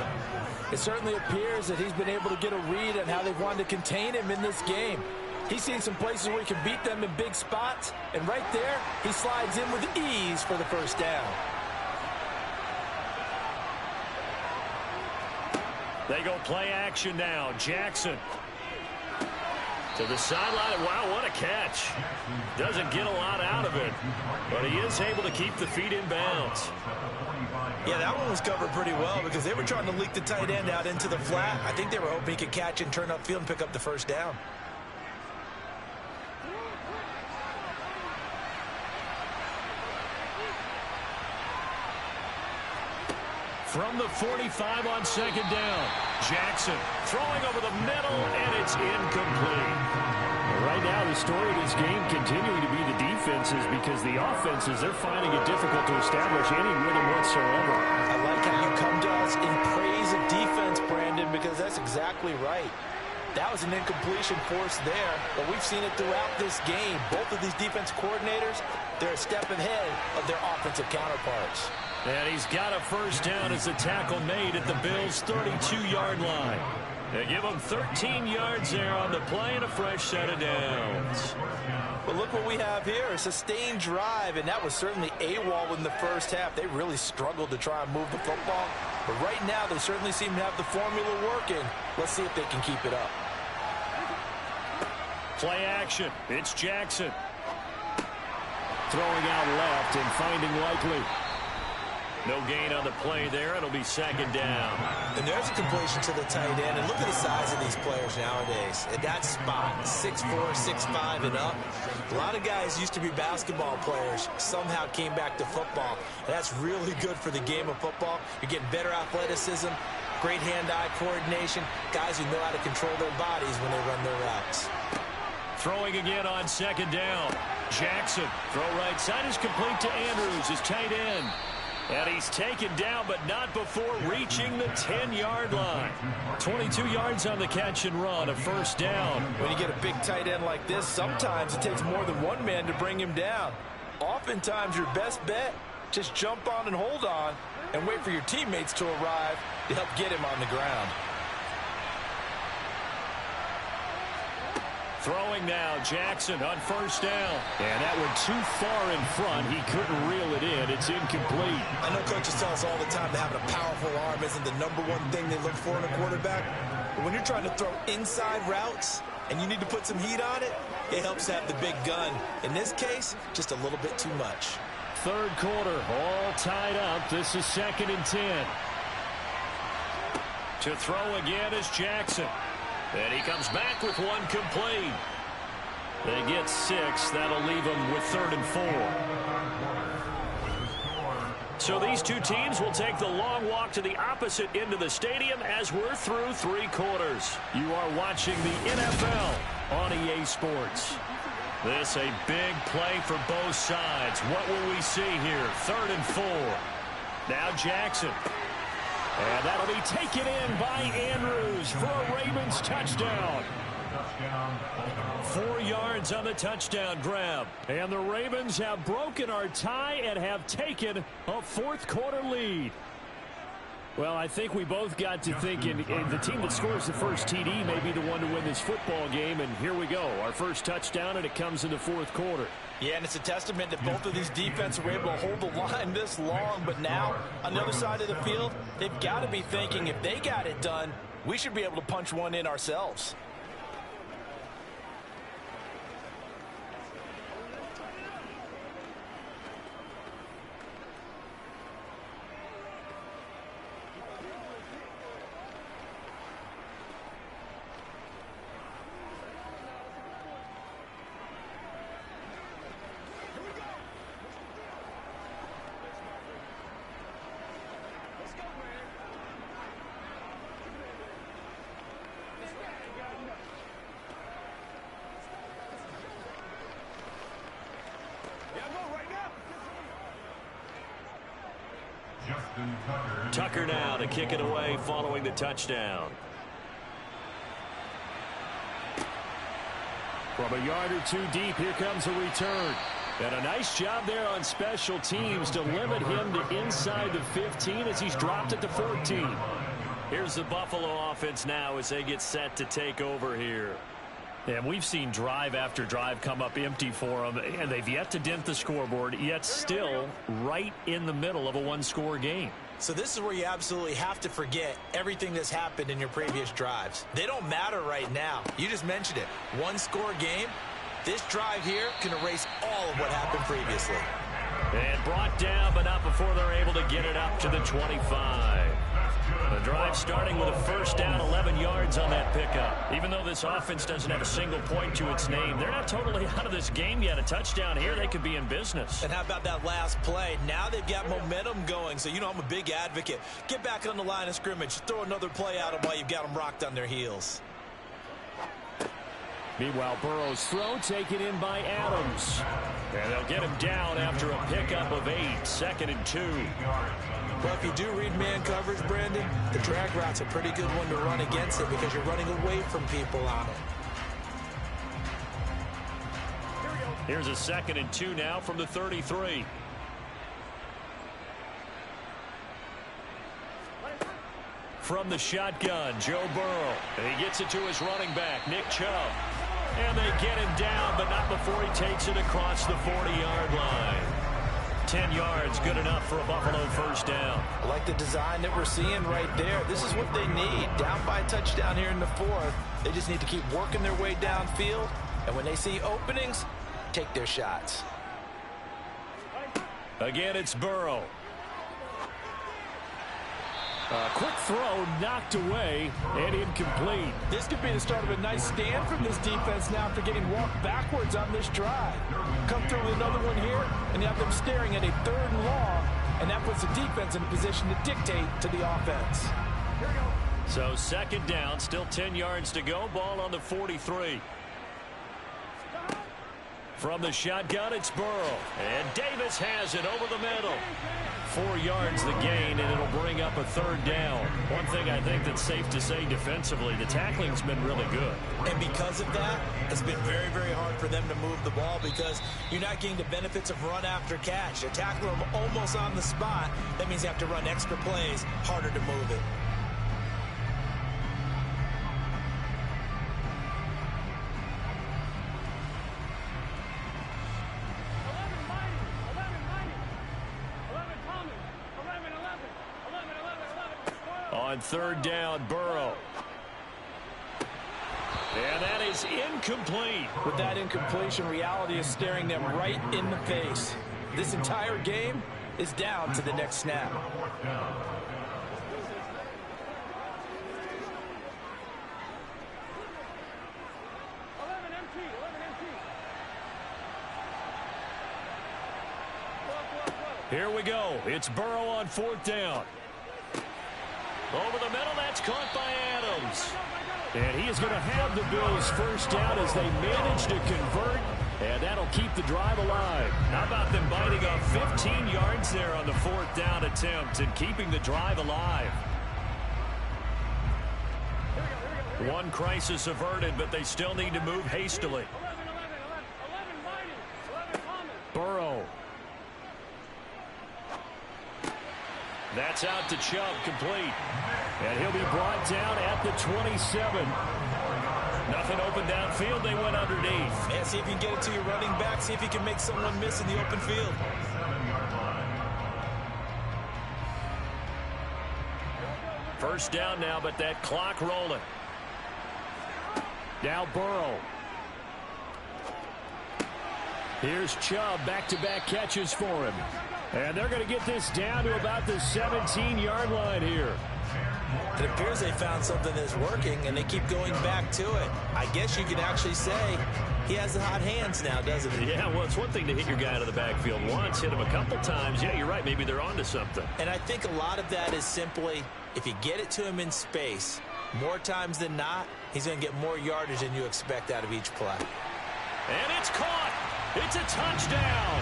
It certainly appears that he's been able to get a read on how they've wanted to contain him in this game. He's seen some places where he can beat them in big spots, and right there, he slides in with ease for the first down. They go play action now. Jackson. To the sideline. Wow, what a catch. Doesn't get a lot out of it, but he is able to keep the feet in bounds. Yeah, that one was covered pretty well because they were trying to leak the tight end out into the flat. I think they were hoping he could catch and turn upfield and pick up the first down. From the 45 on second down, Jackson throwing over the middle, and it's incomplete. Right now, the story of this game continuing to be the defenses because the offenses, they're finding it difficult to establish any rhythm whatsoever. I like how you come to us in praise of defense, Brandon, because that's exactly right. That was an incompletion forced there, but we've seen it throughout this game. Both of these defense coordinators, they're a step ahead of their offensive counterparts. And he's got a first down as the tackle made at the Bills' 32-yard line. They give him 13 yards there on the play and a fresh set of downs. But look what we have here, a sustained drive, and that was certainly AWOL in the first half. They really struggled to try and move the football. But right now, they certainly seem to have the formula working. Let's see if they can keep it up. Play action. It's Jackson. Throwing out left and finding Likely. No gain on the play there. It'll be second down. And there's a completion to the tight end. And look at the size of these players nowadays. At that spot, 6'4", 6'5", and up. A lot of guys used to be basketball players, somehow came back to football. And that's really good for the game of football. You're getting better athleticism, great hand-eye coordination, guys who know how to control their bodies when they run their routes. Throwing again on second down. Jackson, throw right side is complete to Andrews, his tight end. And he's taken down, but not before reaching the 10-yard line. 22 yards on the catch and run, a first down. When you get a big tight end like this, sometimes it takes more than one man to bring him down. Oftentimes, your best bet, just jump on and hold on and wait for your teammates to arrive to help get him on the ground. Throwing now, Jackson on first down. And that one too far in front. He couldn't reel it in. It's incomplete. I know coaches tell us all the time that having a powerful arm isn't the number one thing they look for in a quarterback. But when you're trying to throw inside routes and you need to put some heat on it, it helps have the big gun. In this case, just a little bit too much. Third quarter, all tied up. This is 2nd and 10. To throw again is Jackson. And he comes back with one complete. They get 6. That'll leave them with 3rd and 4. So these two teams will take the long walk to the opposite end of the stadium as we're through 3 quarters. You are watching the NFL on EA Sports. This a big play for both sides. What will we see here? 3rd and 4. Now Jackson. And that'll be taken in by Andrews for a Ravens touchdown. 4 yards on the touchdown grab. And the Ravens have broken our tie and have taken a fourth-quarter lead. Well, I think we both got to thinking the team that scores the first TD may be the one to win this football game. And here we go. Our first touchdown, and it comes in the fourth quarter. Yeah, and it's a testament that both of these defenses were able to hold the line this long. But now, on the other side of the field, they've got to be thinking if they got it done, we should be able to punch one in ourselves. Tucker now to kick it away following the touchdown. From a yard or two deep, here comes a return. And a nice job there on special teams to limit him to inside the 15 as he's dropped at the 14. Here's the Buffalo offense now as they get set to take over here. And we've seen drive after drive come up empty for them, and they've yet to dent the scoreboard, yet still right in the middle of a one-score game. So this is where you absolutely have to forget everything that's happened in your previous drives. They don't matter right now. You just mentioned it. One-score game. This drive here can erase all of what happened previously. And brought down, but not before they're able to get it up to the 25. The drive starting with a first down, 11 yards on that pickup. Even though this offense doesn't have a single point to its name, they're not totally out of this game yet. A touchdown here, they could be in business. And how about that last play? Now they've got momentum going, so you know I'm a big advocate. Get back on the line of scrimmage. Throw another play at them while you've got them rocked on their heels. Meanwhile, Burrow's throw taken in by Adams. And they'll get him down after a pickup of 8, 2nd and 2. Well, if you do read man coverage, Brandon, the drag route's a pretty good one to run against it because you're running away from people on it. Here's a 2nd and 2 now from the 33. From the shotgun, Joe Burrow. And he gets it to his running back, Nick Chubb. And they get him down, but not before he takes it across the 40-yard line. 10 yards, good enough for a Buffalo first down. I like the design that we're seeing right there. This is what they need. Down by a touchdown here in the 4th. They just need to keep working their way downfield. And when they see openings, take their shots. Again, it's Burrow. A quick throw knocked away and incomplete. This could be the start of a nice stand from this defense now after getting walked backwards on this drive. Come through with another one here, and you have them staring at a 3rd and long, and that puts the defense in a position to dictate to the offense. So 2nd down, still 10 yards to go. Ball on the 43. From the shotgun, it's Burrow. And Davis has it over the middle. 4 yards the gain, and it'll bring up a 3rd down. One thing I think that's safe to say defensively, the tackling's been really good. And because of that, it's been very, very hard for them to move the ball because you're not getting the benefits of run after catch. They're tackling them almost on the spot. That means they have to run extra plays, harder to move it. On 3rd down, Burrow. And that is incomplete. With that incompletion, reality is staring them right in the face. This entire game is down to the next snap. Here we go. It's Burrow on 4th down. Over the middle, that's caught by Adams. And he is going to have the Bills first down as they manage to convert, and that'll keep the drive alive. How about them biting off 15 yards there on the 4th down attempt and keeping the drive alive? One crisis averted, but they still need to move hastily. Burrow. That's out to Chubb, complete. And he'll be brought down at the 27. Nothing open downfield. They went underneath. Yeah, see if you can get it to your running back. See if you can make someone miss in the open field. First down now, but that clock rolling. Now Burrow. Here's Chubb, back-to-back catches for him. And they're going to get this down to about the 17-yard line here. It appears they found something that's working, and they keep going back to it. I guess you could actually say he has the hot hands now, doesn't he? Yeah, well, it's one thing to hit your guy out of the backfield once, hit him a couple times. Yeah, you're right. Maybe they're onto something. And I think a lot of that is simply if you get it to him in space, more times than not, he's going to get more yardage than you expect out of each play. And it's caught. It's a touchdown.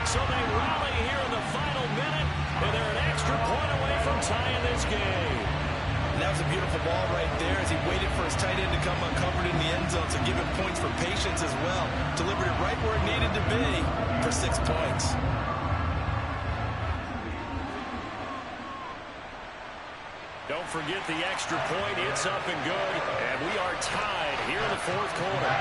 So they rally here in the final minute, and they're an extra point away from tying this game. And that was a beautiful ball right there as he waited for his tight end to come uncovered in the end zone, so give him points for patience as well. Delivered it right where it needed to be for 6 points. Don't forget the extra point. It's up and good, and we are tied here in the fourth quarter.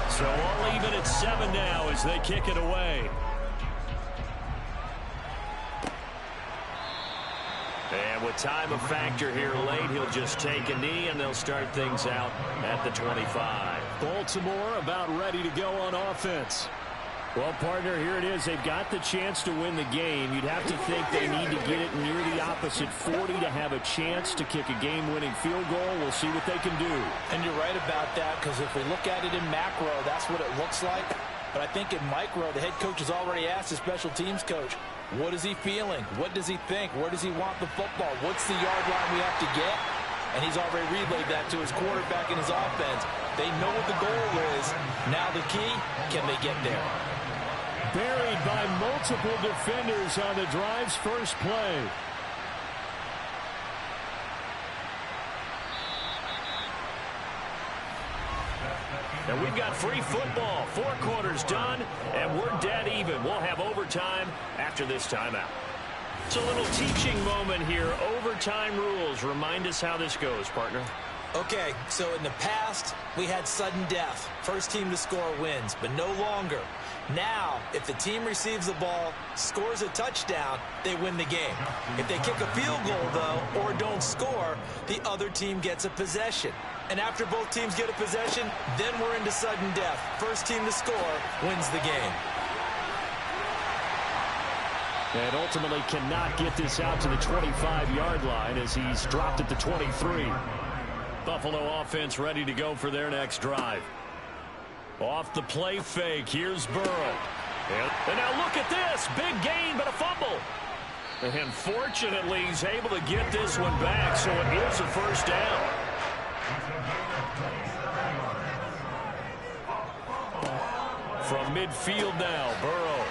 So all even at 7 now as they kick it away. And with time a factor here late, he'll just take a knee and they'll start things out at the 25. Baltimore about ready to go on offense. Well, partner, here it is. They've got the chance to win the game. You'd have to think they need to get it near the opposite 40 to have a chance to kick a game-winning field goal. We'll see what they can do. And you're right about that, because if we look at it in macro, that's what it looks like. But I think in micro, the head coach has already asked the special teams coach, what is he feeling? What does he think? Where does he want the football? What's the yard line we have to get? And he's already relayed that to his quarterback and his offense. They know what the goal is. Now the key, can they get there? Buried by multiple defenders on the drive's first play. And we've got free football. 4 quarters done, and we're dead even. We'll have overtime after this timeout. It's a little teaching moment here. Overtime rules. Remind us how this goes, partner. Okay, so in the past, we had sudden death. First team to score wins, but no longer. Now, if the team receives the ball, scores a touchdown, they win the game. If they kick a field goal, though, or don't score, the other team gets a possession. And after both teams get a possession, then we're into sudden death. First team to score wins the game. And ultimately cannot get this out to the 25-yard line as he's dropped at the 23. Buffalo offense ready to go for their next drive. Off the play fake, here's Burrow. And now look at this, big gain but a fumble. And fortunately he's able to get this one back, so it is a first down. From midfield now, Burrow.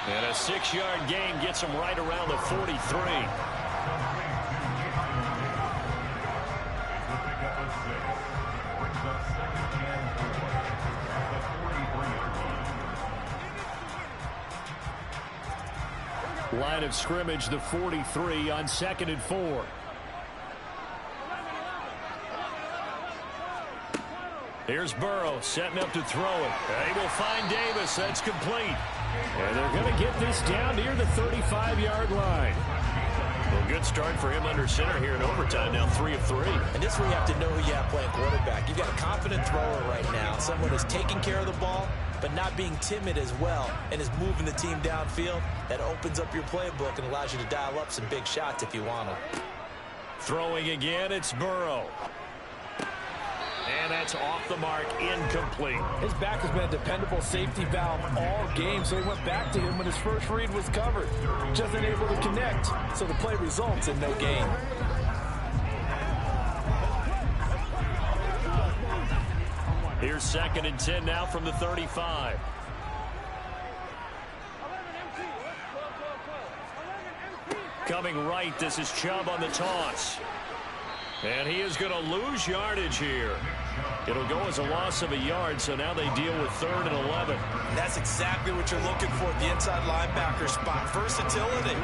And a 6-yard gain gets him right around the 43. Line of scrimmage, the 43 on 2nd and 4. Here's Burrow setting up to throw it. They will find Davis. That's complete. And they're going to get this down near the 35-yard line. Well, good start for him under center here in overtime. Now 3 of 3. And this is where you have to know who you have playing quarterback. You've got a confident thrower right now, someone who's taking care of the ball, but not being timid as well, and is moving the team downfield. That opens up your playbook and allows you to dial up some big shots if you want them. Throwing again, it's Burrow. And that's off the mark, incomplete. His back has been a dependable safety valve all game, so he went back to him when his first read was covered. Just unable to connect, so the play results in no gain. Here's 2nd and 10 now from the 35. Coming right, this is Chubb on the toss. And he is going to lose yardage here. It'll go as a loss of a yard, so now they deal with 3rd and 11. That's exactly what you're looking for at the inside linebacker spot. Versatility.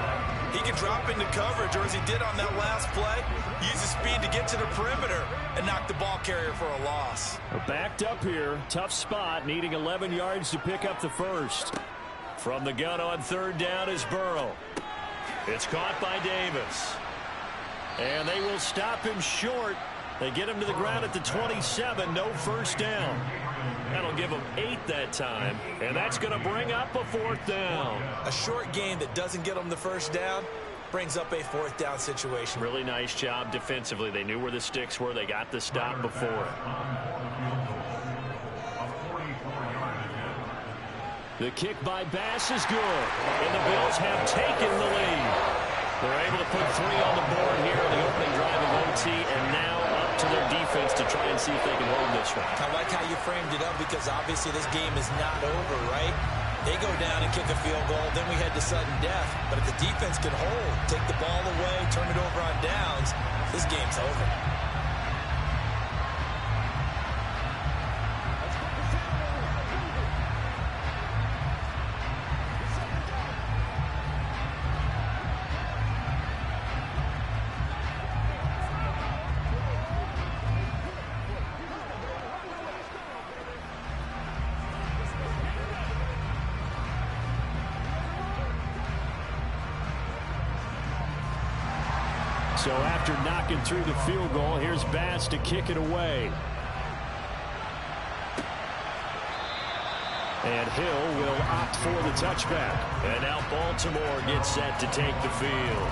He can drop into coverage, or as he did on that last play, use his speed to get to the perimeter and knock the ball carrier for a loss. Backed up here, tough spot, needing 11 yards to pick up the first. From the gun on 3rd down is Burrow. It's caught by Davis. And they will stop him short. They get him to the ground at the 27. No first down. That'll give them 8 that time. And that's going to bring up a 4th down. A short game that doesn't get them the first down brings up a 4th down situation. Really nice job defensively. They knew where the sticks were. They got the stop before. The kick by Bass is good. And the Bills have taken the lead. They're able to put 3 on the board here on the opening drive of OT, and now up to their defense to try and see if they can hold this one. I like how you framed it up, because obviously this game is not over, right? They go down and kick a field goal, then we head to sudden death. But if the defense can hold, take the ball away, turn it over on downs, this game's over. So after knocking through the field goal, here's Bass to kick it away. And Hill will opt for the touchback. And now Baltimore gets set to take the field.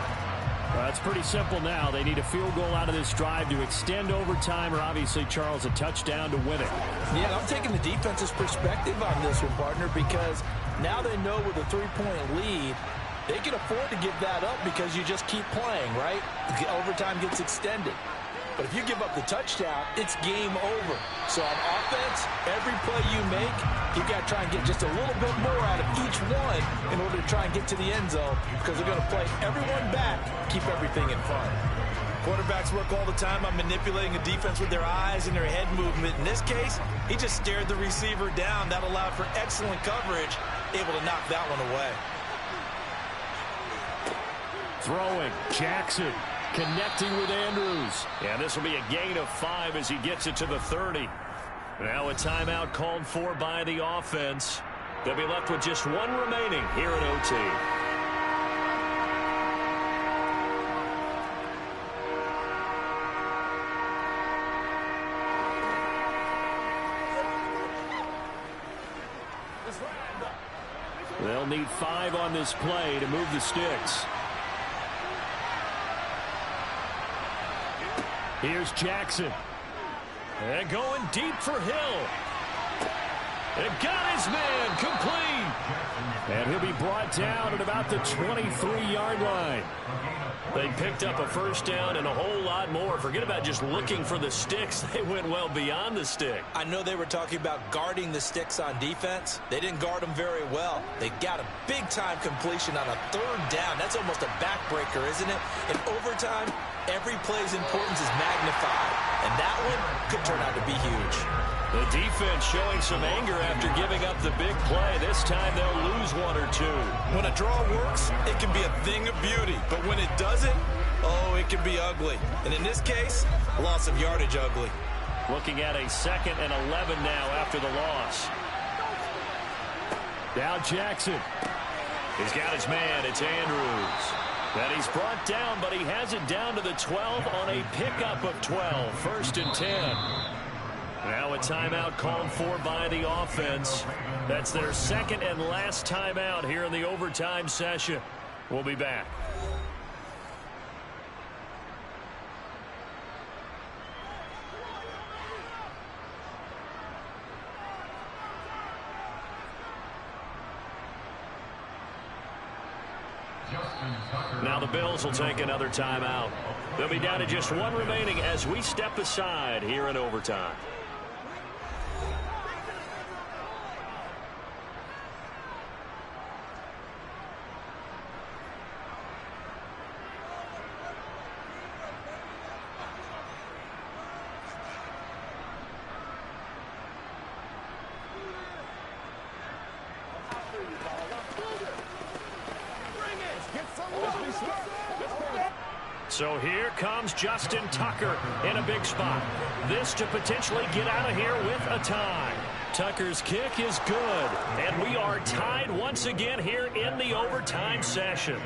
Well, it's pretty simple now. They need a field goal out of this drive to extend overtime, or obviously, Charles, a touchdown to win it. Yeah, I'm taking the defense's perspective on this one, partner, because now they know with a 3-point lead, they can afford to give that up because you just keep playing, right? The overtime gets extended. But if you give up the touchdown, it's game over. So on offense, every play you make, you've got to try and get just a little bit more out of each one in order to try and get to the end zone, because they're going to play everyone back, keep everything in front. Quarterbacks work all the time on manipulating a defense with their eyes and their head movement. In this case, he just stared the receiver down. That allowed for excellent coverage, able to knock that one away. Throwing, Jackson connecting with Andrews. And this will be a gain of 5 as he gets it to the 30. Now a timeout called for by the offense. They'll be left with just 1 remaining here in OT. They'll need 5 on this play to move the sticks. Here's Jackson. And going deep for Hill. And got his man complete. And he'll be brought down at about the 23-yard line. They picked up a first down and a whole lot more. Forget about just looking for the sticks. They went well beyond the stick. I know they were talking about guarding the sticks on defense. They didn't guard them very well. They got a big-time completion on a 3rd down. That's almost a backbreaker, isn't it? In overtime, every play's importance is magnified. And that one could turn out to be huge. The defense showing some anger after giving up the big play. This time they'll lose 1 or 2. When a draw works, it can be a thing of beauty. But when it doesn't, oh, it can be ugly. And in this case, loss of yardage ugly. Looking at a 2nd and 11 now after the loss. Now Jackson. He's got his man. It's Andrews. And he's brought down, but he has it down to the 12 on a pickup of 12. 1st and 10. Now a timeout called for by the offense. That's their second and last timeout here in the overtime session. We'll be back. Now the Bills will take another timeout. They'll be down to just one remaining as we step aside here in overtime. So here comes Justin Tucker in a big spot. This to potentially get out of here with a tie. Tucker's kick is good, and we are tied once again here in the overtime session.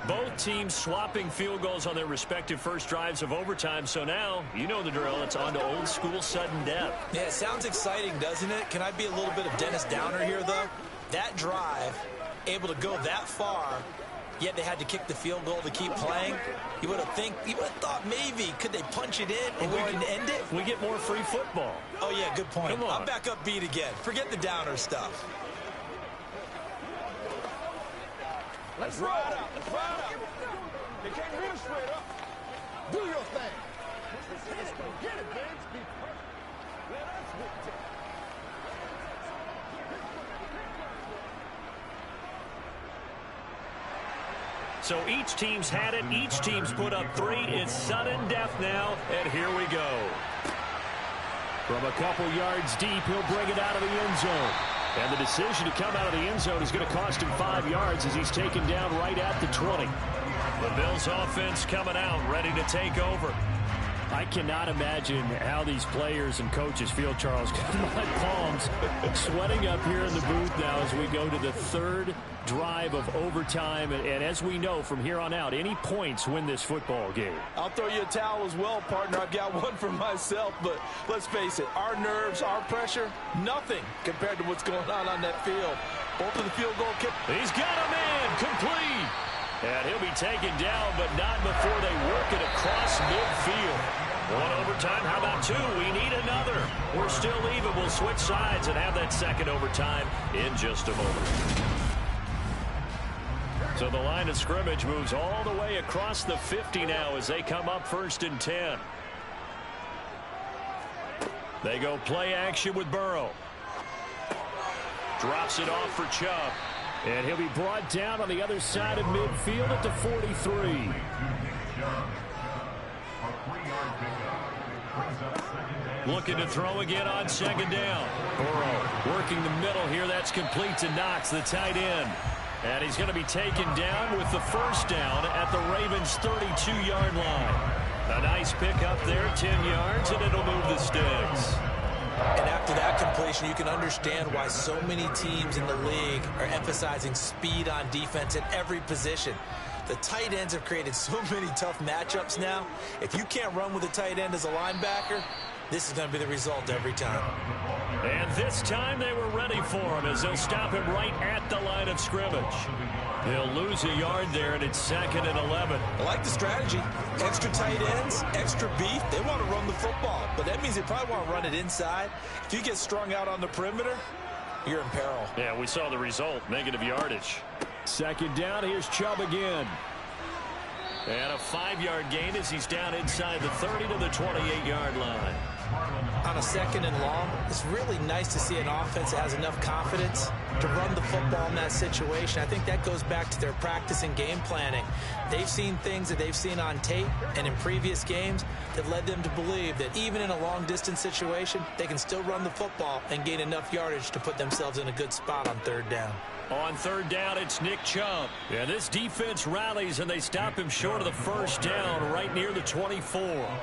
Both teams swapping field goals on their respective first drives of overtime, so now, you know the drill, it's on to old school sudden death. Yeah, it sounds exciting, doesn't it? Can I be a little bit of Dennis Downer here, though? That drive, able to go that far, yet they had to kick the field goal to keep playing. You would have thought maybe could they punch it in and go ahead and end it? We get more free football. Oh yeah, good point. Come on. I'm back up beat again. Forget the Downer stuff. Let's ride out. Let's ride out. They can't really straight up. Do your thing. Let's go get it, man. Be perfect. Let us do it. So each team's had it. Each team's put up 3. It's sudden death now, and here we go. From a couple yards deep, he'll bring it out of the end zone. And the decision to come out of the end zone is going to cost him 5 yards as he's taken down right at the 20. The Bills offense coming out, ready to take over. I cannot imagine how these players and coaches feel, Charles. My palms sweating up here in the booth now as we go to the 3rd drive of overtime. And as we know from here on out, any points win this football game. I'll throw you a towel as well, partner. I've got one for myself, but let's face it, our nerves, our pressure, nothing compared to what's going on that field. Both of the field goal kick. He's got a man complete. And he'll be taken down, but not before they work it across midfield. 1 overtime, how about 2? We need another. We're still even. We'll switch sides and have that 2nd overtime in just a moment. So the line of scrimmage moves all the way across the 50 now as they come up 1st and 10. They go play action with Burrow. Drops it off for Chubb. And he'll be brought down on the other side of midfield at the 43. Looking to throw again on 2nd down. Burrow working the middle here. That's complete to Knox, the tight end. And he's going to be taken down with the 1st down at the Ravens' 32-yard line. A nice pickup there, 10 yards, and it'll move the sticks. And after that completion, you can understand why so many teams in the league are emphasizing speed on defense at every position. The tight ends have created so many tough matchups now. If you can't run with a tight end as a linebacker, this is going to be the result every time. And this time they were ready for him as they'll stop him right at the line of scrimmage. He'll lose a yard there, and it's 2nd and 11. I like the strategy. Extra tight ends, extra beef. They want to run the football, but that means they probably want to run it inside. If you get strung out on the perimeter, you're in peril. Yeah, we saw the result, negative yardage. 2nd down, here's Chubb again. And a 5-yard gain as he's down inside the 30 to the 28-yard line. On a 2nd and long, it's really nice to see an offense that has enough confidence to run the football in that situation. I think that goes back to their practice and game planning. They've seen things that they've seen on tape and in previous games that led them to believe that even in a long-distance situation, they can still run the football and gain enough yardage to put themselves in a good spot on 3rd down. On third down, it's Nick Chubb. Yeah, this defense rallies, and they stop him short of the first down right near the 24.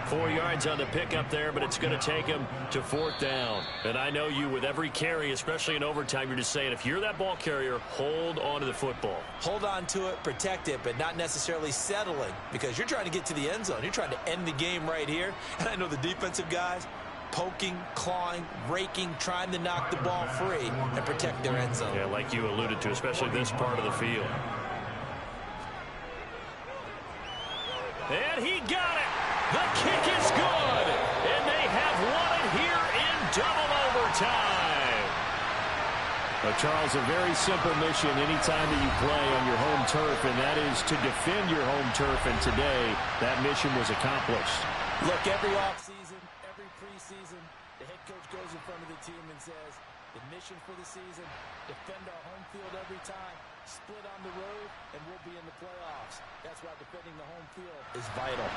4 yards on the pickup there, but it's going to take him to fourth down. And I know you, with every carry, especially in overtime, you're just saying, if you're that ball carrier, hold on to the football. Hold on to it, protect it, but not necessarily settling, because you're trying to get to the end zone. You're trying to end the game right here. And I know the defensive guys, poking, clawing, raking, trying to knock the ball free and protect their end zone. Yeah, like you alluded to, especially this part of the field. And he got it. The kick is good. And they have won it here in double overtime. But Charles, a very simple mission anytime that you play on your home turf, and that is to defend your home turf. And today, that mission was accomplished. Look, every offseason, every preseason, the head coach goes in front of the team and says, the mission for the season, defend our home field every time, split on the road, and we'll be in the playoffs. That's why defending the home field is vital.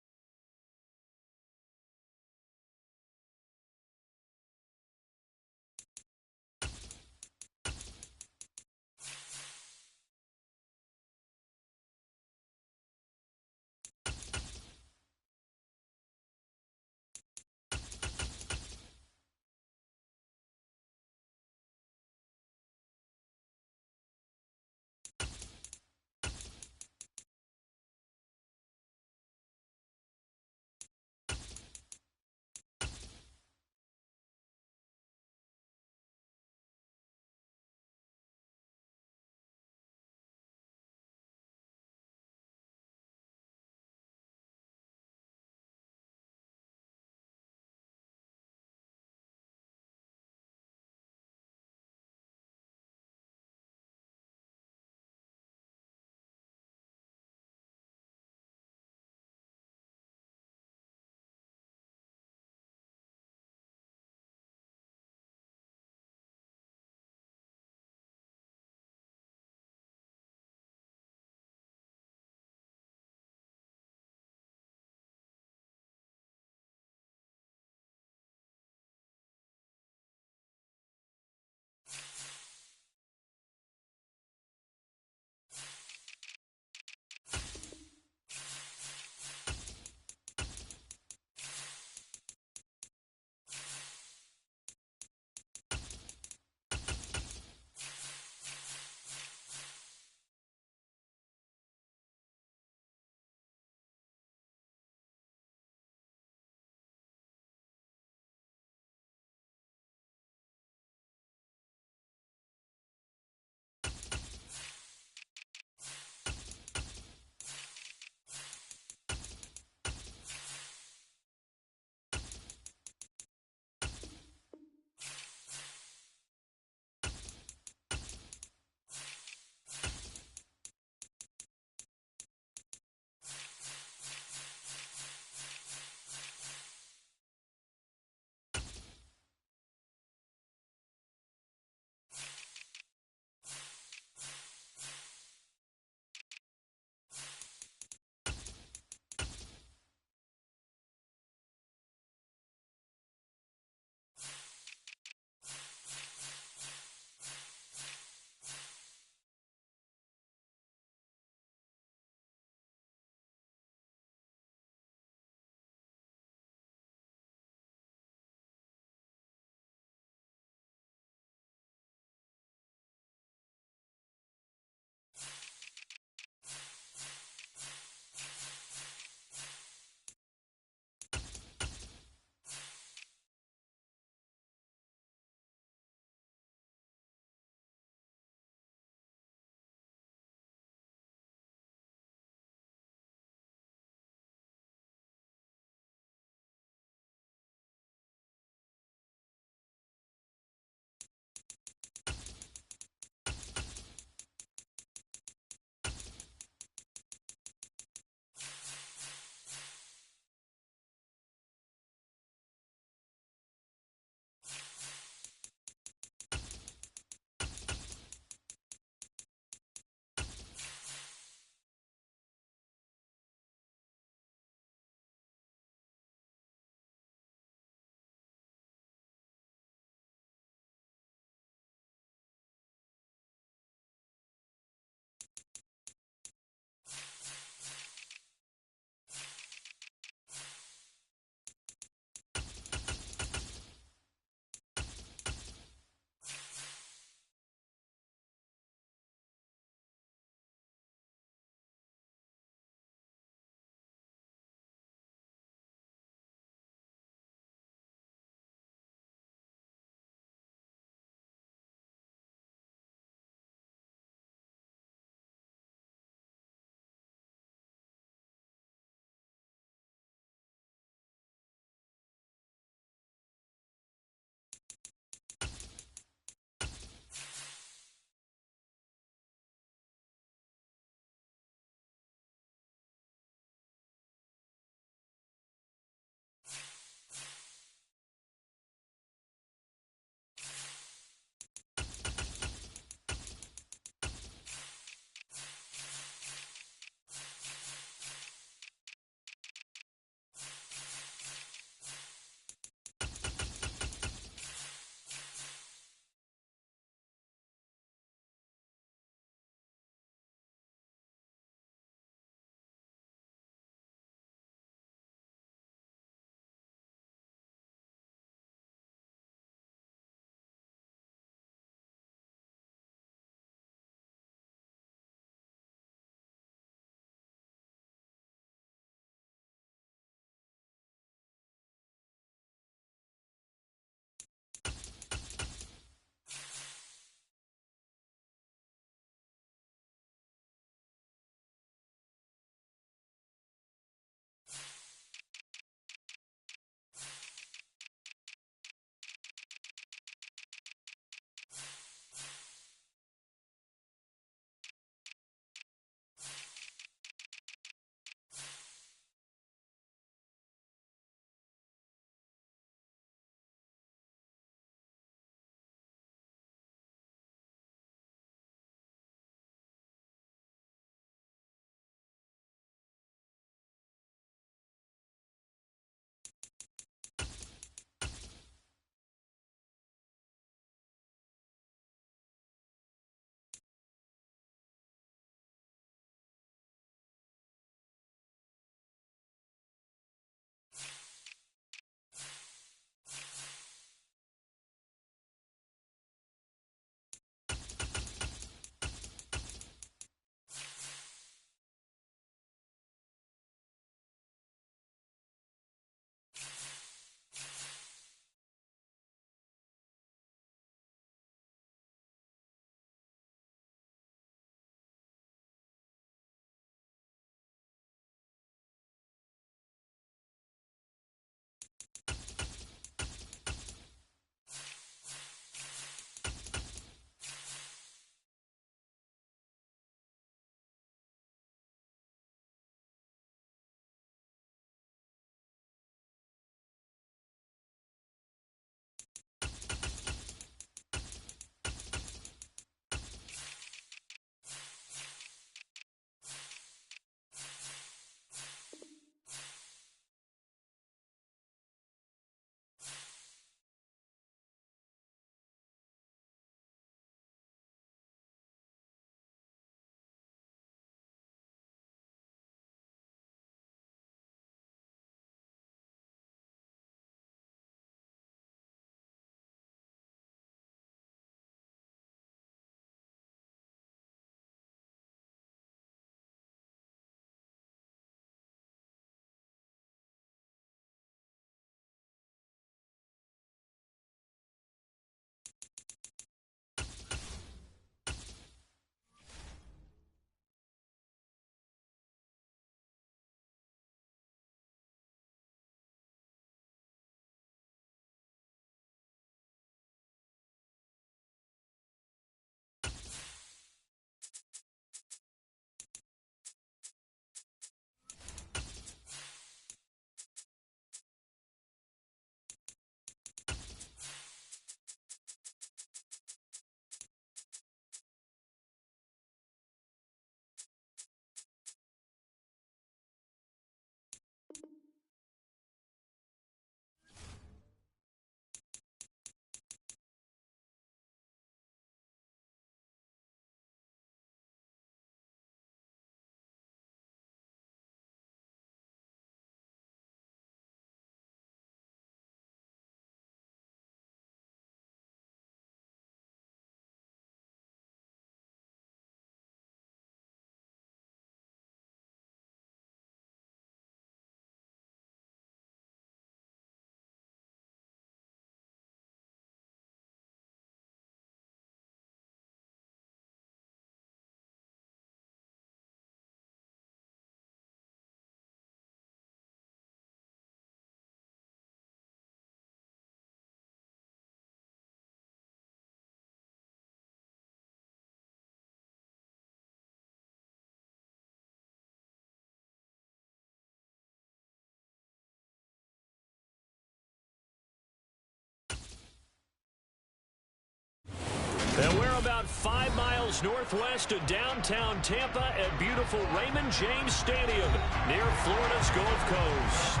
And we're about 5 miles northwest of downtown Tampa at beautiful Raymond James Stadium near Florida's Gulf Coast.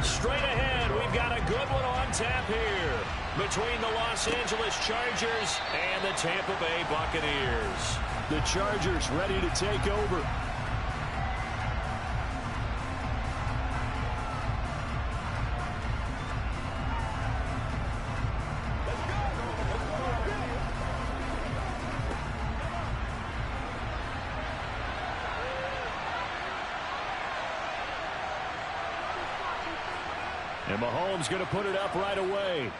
Straight ahead, we've got a good one on tap here between the Los Angeles Chargers and the Tampa Bay Buccaneers. The Chargers ready to take over. And Mahomes going to put it up right away.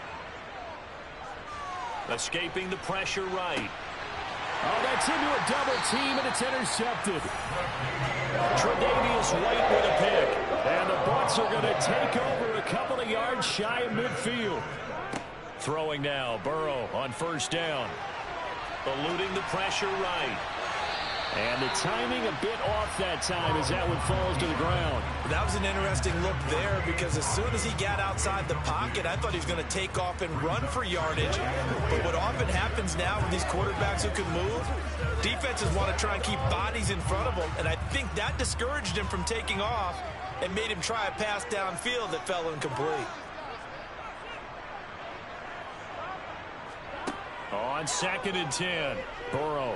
Escaping the pressure right. Oh, that's into a double team, and it's intercepted. Tre'Davious White with a pick. And the Bucs are going to take over a couple of yards shy of midfield. Throwing now, Burrow on first down. Eluding the pressure right. And the timing a bit off that time as that one falls to the ground. That was an interesting look there because as soon as he got outside the pocket, I thought he was going to take off and run for yardage. But what often happens now with these quarterbacks who can move, defenses want to try and keep bodies in front of them. And I think that discouraged him from taking off and made him try a pass downfield that fell incomplete. On 2nd and 10, Burrow.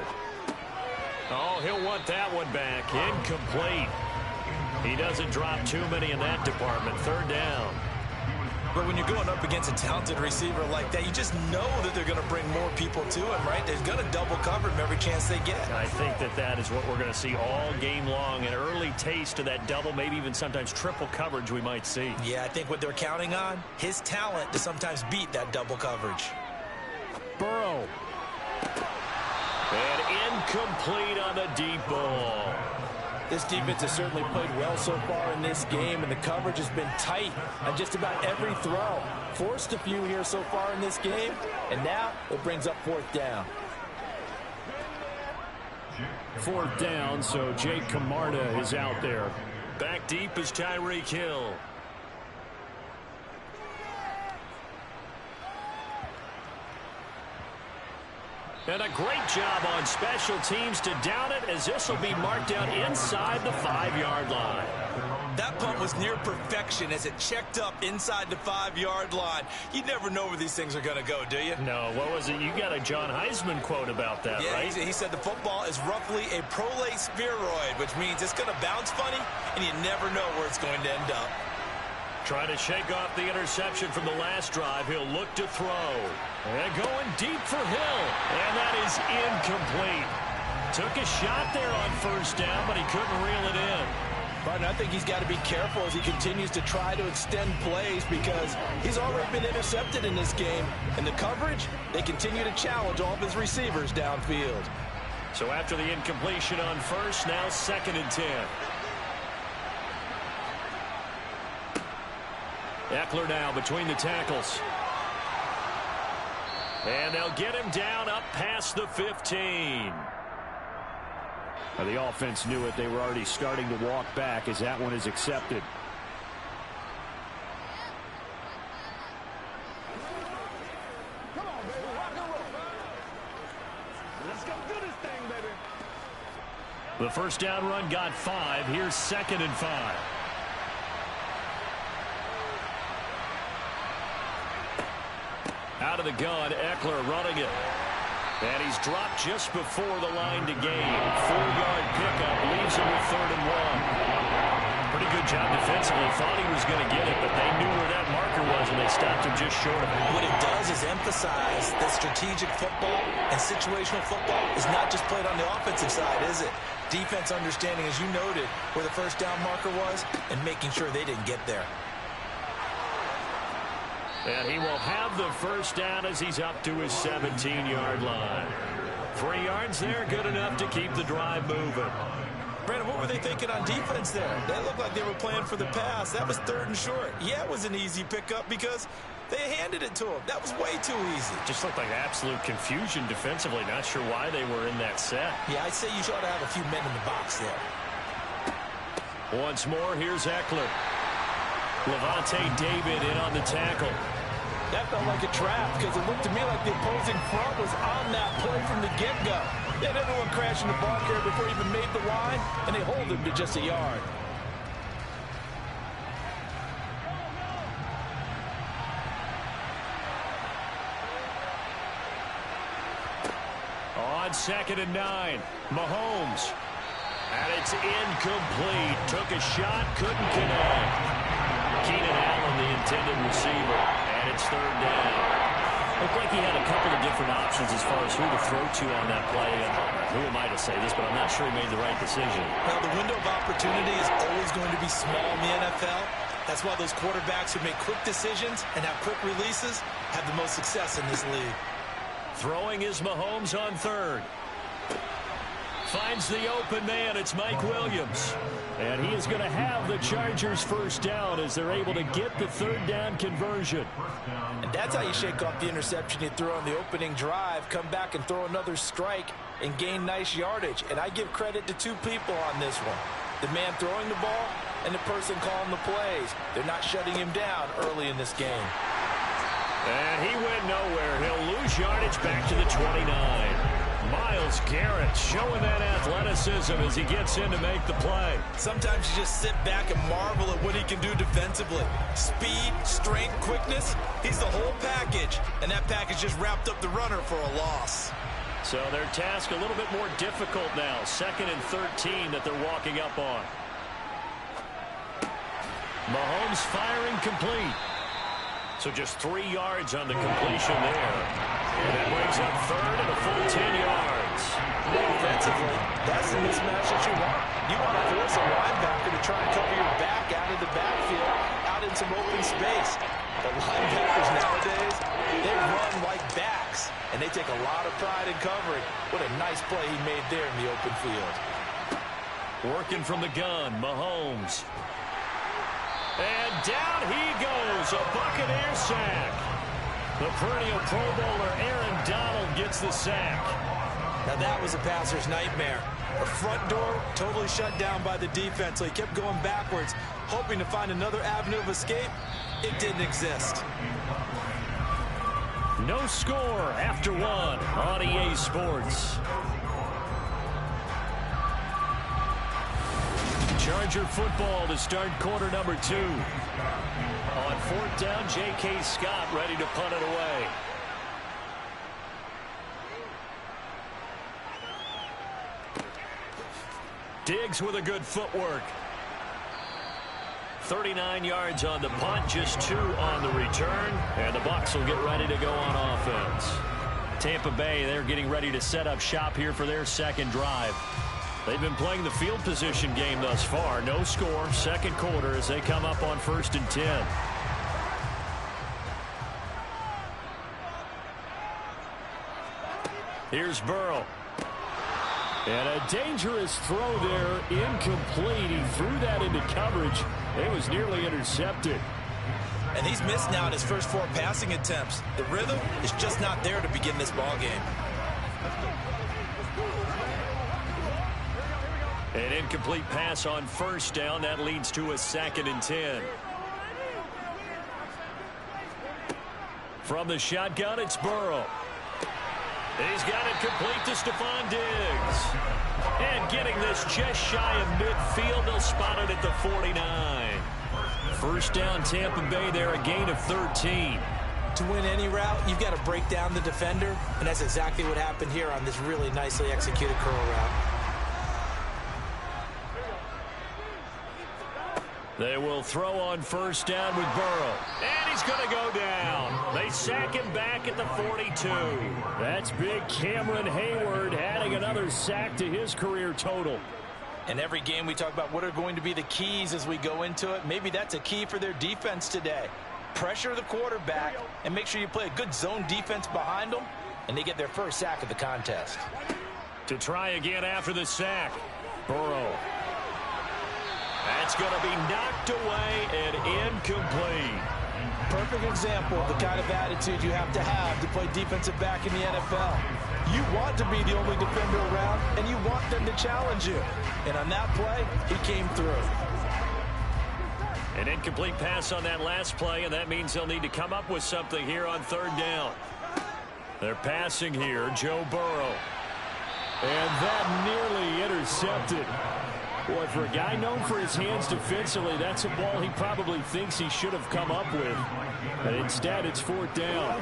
Oh, he'll want that one back. Incomplete. He doesn't drop too many in that department. 3rd down. But when you're going up against a talented receiver like that, you just know that they're going to bring more people to him, right? They're going to double cover him every chance they get. I think that is what we're going to see all game long. An early taste of that double, maybe even sometimes triple coverage we might see. Yeah, I think what they're counting on, his talent to sometimes beat that double coverage. Burrow. And incomplete on the deep ball. This defense has certainly played well so far in this game, and the coverage has been tight on just about every throw. Forced a few here so far in this game, and now it brings up 4th down. 4th down, so Jake Camarda is out there. Back deep is Tyreek Hill. And a great job on special teams to down it as this will be marked out inside the 5-yard line. That punt was near perfection as it checked up inside the 5-yard line. You never know where these things are going to go, do you? No, what was it? You got a John Heisman quote about that, yeah, right? He said the football is roughly a prolate spheroid, which means it's going to bounce funny, and you never know where it's going to end up. Trying to shake off the interception from the last drive. He'll look to throw. And going deep for Hill. And that is incomplete. Took a shot there on 1st down, but he couldn't reel it in. But I think he's got to be careful as he continues to try to extend plays because he's already been intercepted in this game. And the coverage, they continue to challenge all of his receivers downfield. So after the incompletion on 1st, now 2nd and 10. Eckler now between the tackles. And they'll get him down up past the 15. The offense knew it. They were already starting to walk back as that one is accepted. Come on, baby. Rock and roll. Let's go do this thing, baby. The 1st down run got 5. Here's 2nd and 5. Out of the gun, Eckler running it. And he's dropped just before the line to gain. 4-yard pickup leaves him with 3rd and 1. Pretty good job defensively. Thought he was going to get it, but they knew where that marker was, and they stopped him just short of it. What it does is emphasize that strategic football and situational football is not just played on the offensive side, is it? Defense understanding, as you noted, where the 1st down marker was and making sure they didn't get there. And he will have the 1st down as he's up to his 17-yard line. 3 yards there, good enough to keep the drive moving. Brandon, what were they thinking on defense there? They looked like they were playing for the pass. That was 3rd and short. Yeah, it was an easy pickup because they handed it to him. That was way too easy. Just looked like absolute confusion defensively. Not sure why they were in that set. Yeah, I'd say you ought to have a few men in the box there. Once more, here's Eckler. Levante David in on the tackle. That felt like a trap because it looked to me like the opposing front was on that play from the get-go. They had everyone crashing the ball carrier before he even made the line, and they hold him to just a yard. On 2nd and 9, Mahomes. And it's incomplete. Took a shot, couldn't connect. Keenan Allen, the intended receiver. And it's 3rd down. Looked like he had a couple of different options as far as who to throw to on that play. Who am I to say this, but I'm not sure he made the right decision. Now, the window of opportunity is always going to be small in the NFL. That's why those quarterbacks who make quick decisions and have quick releases have the most success in this league. Throwing is Mahomes on 3rd. Finds the open man. It's Mike Williams. And he is going to have the Chargers 1st down as they're able to get the 3rd down conversion. And that's how you shake off the interception you threw on the opening drive, come back and throw another strike and gain nice yardage. And I give credit to 2 people on this one. The man throwing the ball and the person calling the plays. They're not shutting him down early in this game. And he went nowhere. He'll lose yardage back to the 29. Myles Garrett showing that athleticism as he gets in to make the play. Sometimes you just sit back and marvel at what he can do defensively. Speed, strength, quickness, he's the whole package. And that package just wrapped up the runner for a loss. So their task a little bit more difficult now. 2nd and 13 that they're walking up on. Mahomes firing complete. So just 3 yards on the completion there. And that brings up 3rd and a full 10 yards. Defensively, that's the mismatch that you want. You want to force a linebacker to try and cover your back out of the backfield, out in some open space. The linebackers nowadays, they run like backs, and they take a lot of pride in covering. What a nice play he made there in the open field. Working from the gun, Mahomes. And down he goes, a Buccaneer sack. The perennial Pro Bowler Aaron Donald gets the sack. Now that was a passer's nightmare. The front door totally shut down by the defense, so he kept going backwards, hoping to find another avenue of escape. It didn't exist. No score after 1 on EA Sports. Charger football to start quarter number 2. On 4th down, J.K. Scott ready to punt it away. Diggs with a good footwork. 39 yards on the punt, just 2 on the return. And the Bucs will get ready to go on offense. Tampa Bay, they're getting ready to set up shop here for their 2nd drive. They've been playing the field position game thus far. No score, 2nd quarter as they come up on 1st and 10. Here's Burrow. And a dangerous throw there, incomplete. He threw that into coverage. It was nearly intercepted. And he's missed now in his first 4 passing attempts. The rhythm is just not there to begin this ball game. An incomplete pass on 1st down. That leads to a 2nd and 10. From the shotgun, it's Burrow. He's got it complete to Stephon Diggs. And getting this just shy of midfield. They'll spot it at the 49. 1st down, Tampa Bay there, a gain of 13. To win any route, you've got to break down the defender. And that's exactly what happened here on this really nicely executed curl route. They will throw on 1st down with Burrow. And he's going to go down. They sack him back at the 42. That's big Cameron Hayward adding another sack to his career total. In every game we talk about what are going to be the keys as we go into it. Maybe that's a key for their defense today. Pressure the quarterback and make sure you play a good zone defense behind them, and they get their first sack of the contest. To try again after the sack, Burrow. That's going to be knocked away and incomplete. Perfect example of the kind of attitude you have to play defensive back in the NFL. You want to be the only defender around, and you want them to challenge you. And on that play, he came through. An incomplete pass on that last play, and that means they'll need to come up with something here on third down. They're passing here, Joe Burrow. And that nearly intercepted. Boy, for a guy known for his hands defensively, that's a ball he probably thinks he should have come up with. But instead, it's fourth down.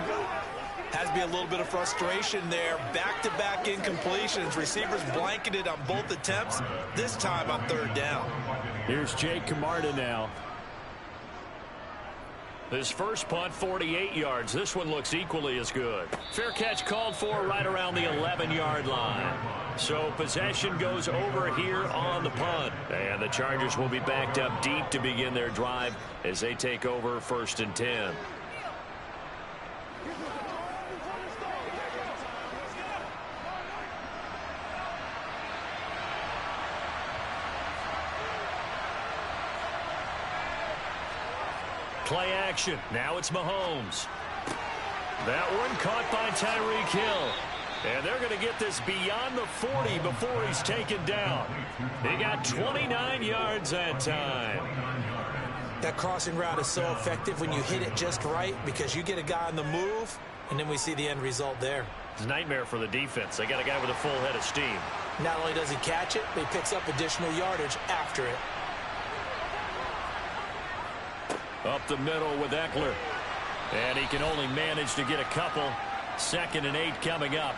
Has to be a little bit of frustration there. Back-to-back incompletions. Receivers blanketed on both attempts, this time on third down. Here's Jake Camarda now. His first punt, 48 yards. This one looks equally as good. Fair catch called for right around the 11-yard line. So possession goes over here on the punt. And the Chargers will be backed up deep to begin their drive as they take over 1st and 10. Play action. Now it's Mahomes. That one caught by Tyreek Hill. And they're going to get this beyond the 40 before he's taken down. He got 29 yards that time. That crossing route is so effective when you hit it just right because you get a guy on the move, and then we see the end result there. It's a nightmare for the defense. They got a guy with a full head of steam. Not only does he catch it, but he picks up additional yardage after it. Up the middle with Eckler. And he can only manage to get a couple. 2nd and 8 coming up.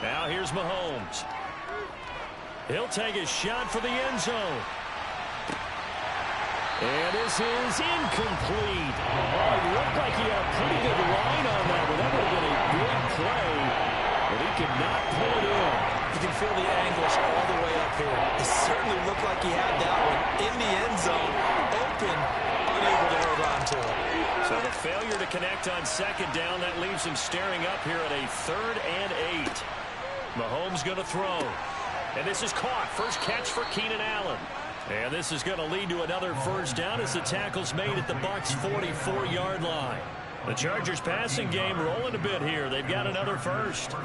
Now here's Mahomes. He'll take a shot for the end zone. And this is incomplete. Oh, it looked like he had a pretty good line on that, but that would have been a big play. But he could not pull it in. You can feel the anguish all the way up here. It certainly looked like he had that one in the end zone, open, unable to hold on to it. So the failure to connect on 2nd down, that leaves him staring up here at a 3rd and 8. Mahomes going to throw. And this is caught. First catch for Keenan Allen. And this is going to lead to another first down as the tackle's made at the Bucs' 44-yard line. The Chargers passing game rolling a bit here. They've got another first.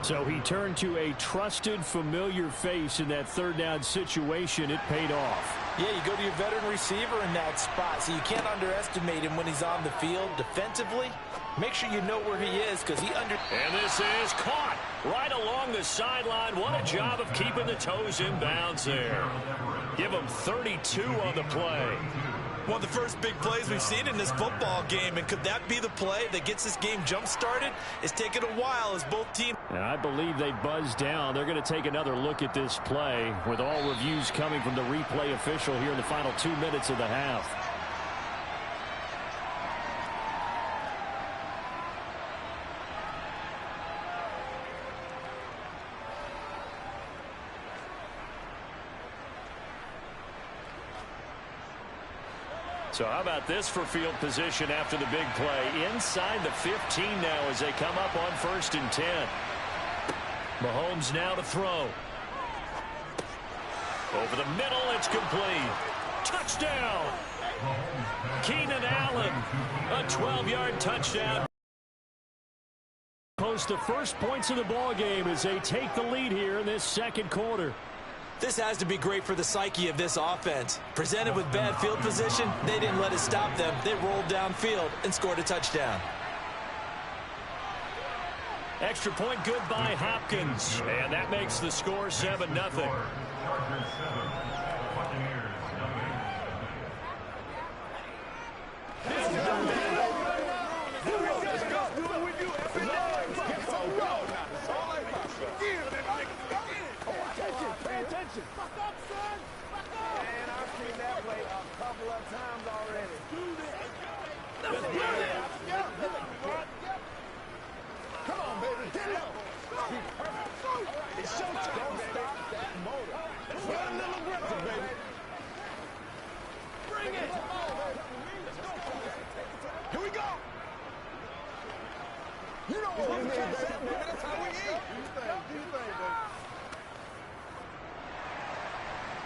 So he turned to a trusted, familiar face in that third down situation. It paid off. Yeah, you go to your veteran receiver in that spot, so you can't underestimate him when he's on the field defensively. Make sure you know where he is because he under... And this is caught right along the sideline. What a job of keeping the toes in bounds there. Give him 32 on the play. One of the first big plays we've seen in this football game, and could that be the play that gets this game jump-started? It's taken a while as both teams... And I believe they buzzed down. They're going to take another look at this play with all reviews coming from the replay official here in the final 2 minutes of the half. So how about this for field position after the big play? Inside the 15 now as they come up on 1st and 10. Mahomes now to throw. Over the middle, it's complete. Touchdown! Keenan Allen, a 12-yard touchdown. Post the first points of the ball game as they take the lead here in this 2nd quarter. This has to be great for the psyche of this offense. Presented with bad field position, they didn't let it stop them. They rolled downfield and scored a touchdown. Extra point good by Hopkins. And that makes the score 7-0.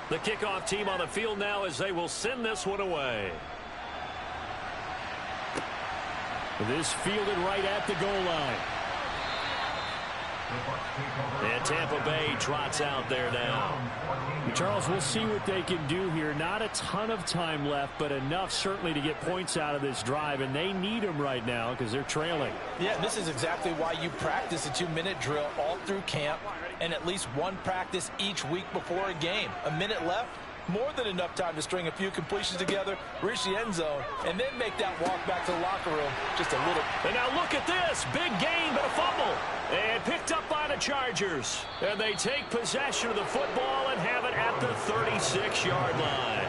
The kickoff team on the field now as they will send this one away. This fielded right at the goal line. And Tampa Bay trots out there now. Charles, we'll see what they can do here. Not a ton of time left, but enough certainly to get points out of this drive, and they need them right now because they're trailing. Yeah, this is exactly why you practice a 2-minute drill all through camp and at least one practice each week before a game. A minute left, more than enough time to string a few completions together, reach the end zone, and then make that walk back to the locker room just a little. And now look at this. Big gain, but a fumble. And picked up by the Chargers. And they take possession of the football and have it at the 36-yard line.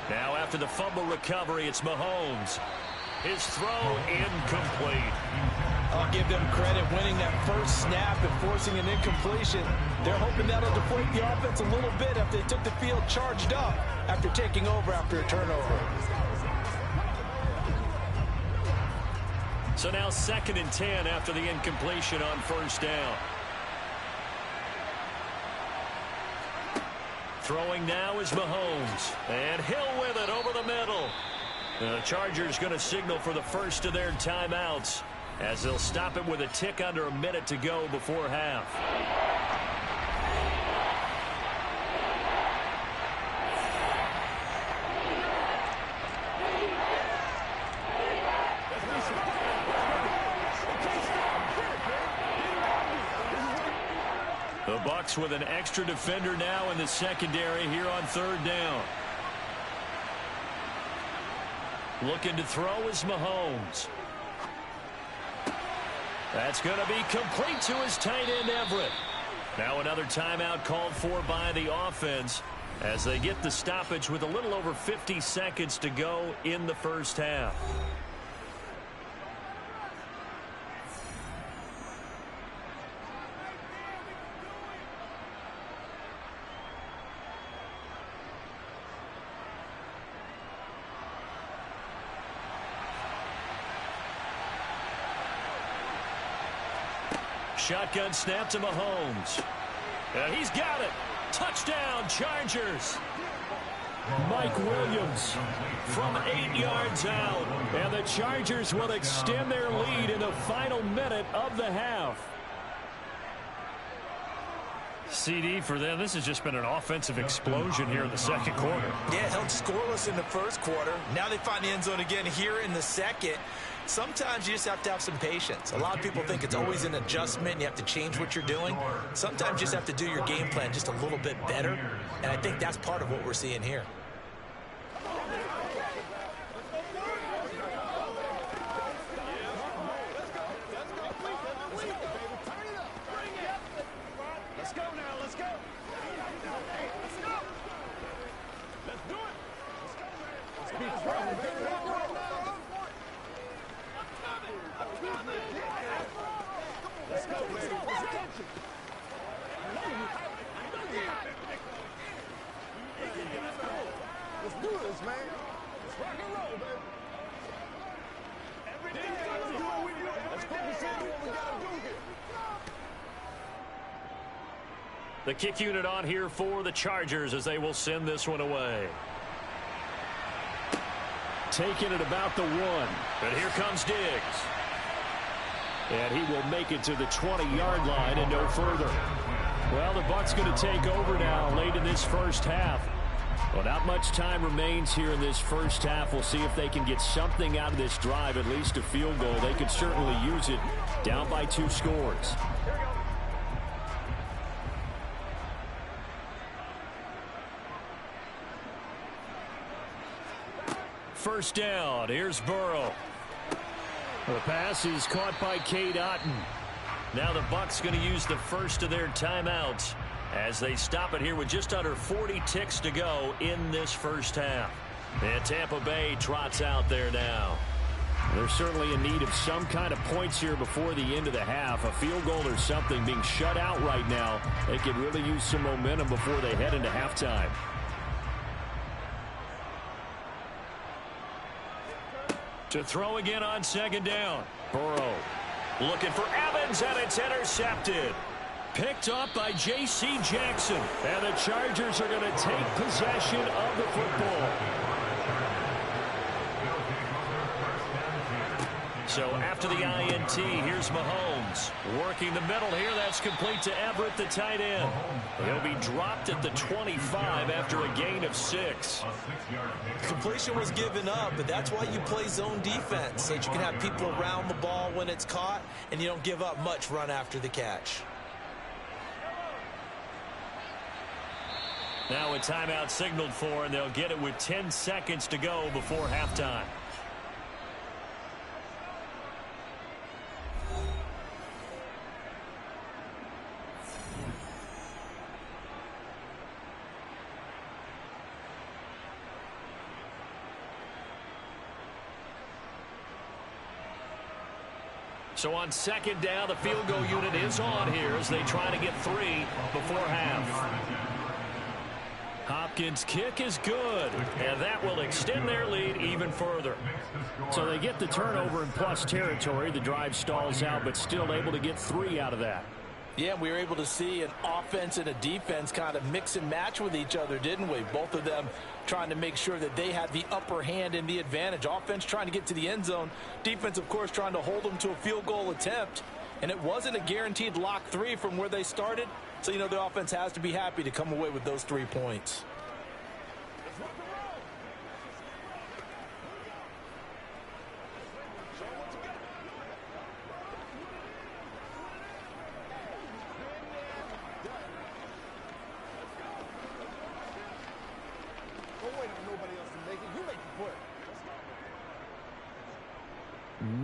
Now after the fumble recovery, it's Mahomes. His throw incomplete. I'll give them credit winning that first snap and forcing an incompletion. They're hoping that'll deflate the offense a little bit after they took the field charged up after taking over after a turnover. So now 2nd and 10 after the incompletion on first down. Throwing now is Mahomes. And Hill with it over the middle. The Chargers going to signal for the first of their timeouts, as they'll stop it with a tick under a minute to go before half. The Bucs with an extra defender now in the secondary here on 3rd down. Looking to throw is Mahomes. That's going to be complete to his tight end, Everett. Now another timeout called for by the offense as they get the stoppage with a little over 50 seconds to go in the first half. Shotgun snap to Mahomes. And he's got it. Touchdown, Chargers. Mike Williams From 8 yards out. and the Chargers will extend their lead in the final minute of the half. CD for them. This has just been an offensive explosion here in the second quarter. Yeah, held scoreless in the first quarter. Now they find the end zone again here in the second. Sometimes you just have to have some patience. A lot of people think it's always an adjustment. You have to change what you're doing. Sometimes you just have to do your game plan just a little bit better. And I think that's part of what we're seeing here. Let's go now, let's go. Let's go. Let's do it. Let's go, man. Let's be strong, baby. Let's go, baby. Let's catch it. Let's do this, man. Let's rock and roll, baby. Let's focus on what we gotta do here. The kick unit on here for the Chargers as they will send this one away. Taking it about the 1. And here comes Diggs. And he will make it to the 20-yard line and no further. Well, the Bucs going to take over now late in this first half. Well, not much time remains here in this first half. We'll see if they can get something out of this drive, at least a field goal. They could certainly use it down by 2 scores. First down. Here's Burrow. The pass is caught by Cade Otton. Now the Bucs going to use the first of their timeouts as they stop it here with just under 40 ticks to go in this first half. And Tampa Bay trots out there now. They're certainly in need of some kind of points here before the end of the half. A field goal or something. Being shut out right now, they could really use some momentum before they head into halftime. To throw again on second down. Burrow looking for Evans, and it's intercepted. Picked up by J.C. Jackson. And the Chargers are going to take possession of the football. So after the INT, here's Mahomes. Working the middle here. That's complete to Everett, the tight end. He'll be dropped at the 25 after a gain of 6. Completion was given up, but that's why you play zone defense, so that you can have people around the ball when it's caught, and you don't give up much run after the catch. Now a timeout signaled for, and they'll get it with 10 seconds to go before halftime. So on second down, the field goal unit is on here as they try to get 3 before half. Hopkins' kick is good, and that will extend their lead even further. So they get the turnover in plus territory. The drive stalls out, but still able to get 3 out of that. Yeah, we were able to see an offense and a defense kind of mix and match with each other, didn't we? Both of them trying to make sure that they had the upper hand and the advantage. Offense trying to get to the end zone. Defense, of course, trying to hold them to a field goal attempt. And it wasn't a guaranteed lock 3 from where they started. So, you know, the offense has to be happy to come away with those 3 points.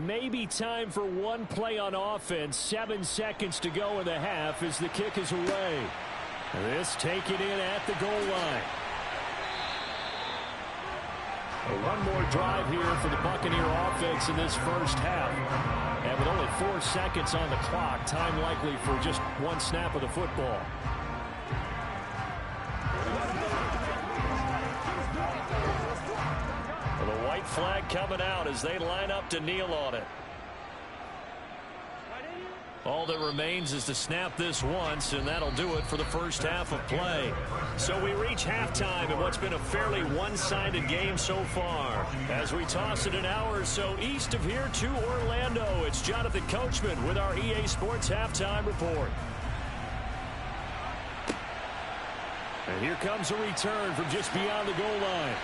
Maybe time for one play on offense. 7 seconds to go in the half as the kick is away. This taken in at the goal line. One more drive here for the Buccaneer offense in this first half. And with only 4 seconds on the clock, time likely for just one snap of the football. The white flag coming out as they line up to kneel on it. All that remains is to snap this once, and that'll do it for the first half of play. So we reach halftime in what's been a fairly one-sided game so far. As we toss it an hour or so east of here to Orlando, it's Jonathan Coachman with our EA Sports Halftime Report. And here comes a return from just beyond the goal line.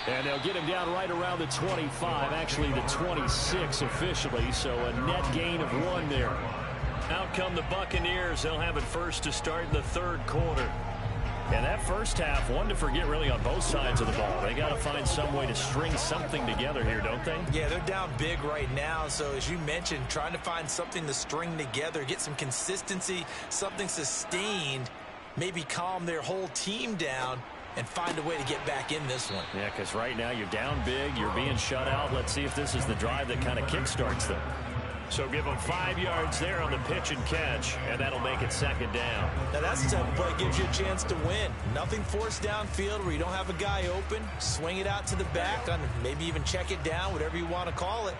And they'll get him down right around the 25, actually the 26 officially, so a net gain of 1 there. Out come the Buccaneers. They'll have it first to start in the third quarter. And that first half, one to forget really on both sides of the ball. They got to find some way to string something together here, don't they? Yeah, they're down big right now, so as you mentioned, trying to find something to string together, get some consistency, something sustained, maybe calm their whole team down, and find a way to get back in this one. Yeah, because right now you're down big, you're being shut out. Let's see if this is the drive that kind of kickstarts them. So give them 5 yards there on the pitch and catch, and that'll make it second down. Now that's the type of play that gives you a chance to win. Nothing forced downfield where you don't have a guy open. Swing it out to the back, maybe even check it down, whatever you want to call it.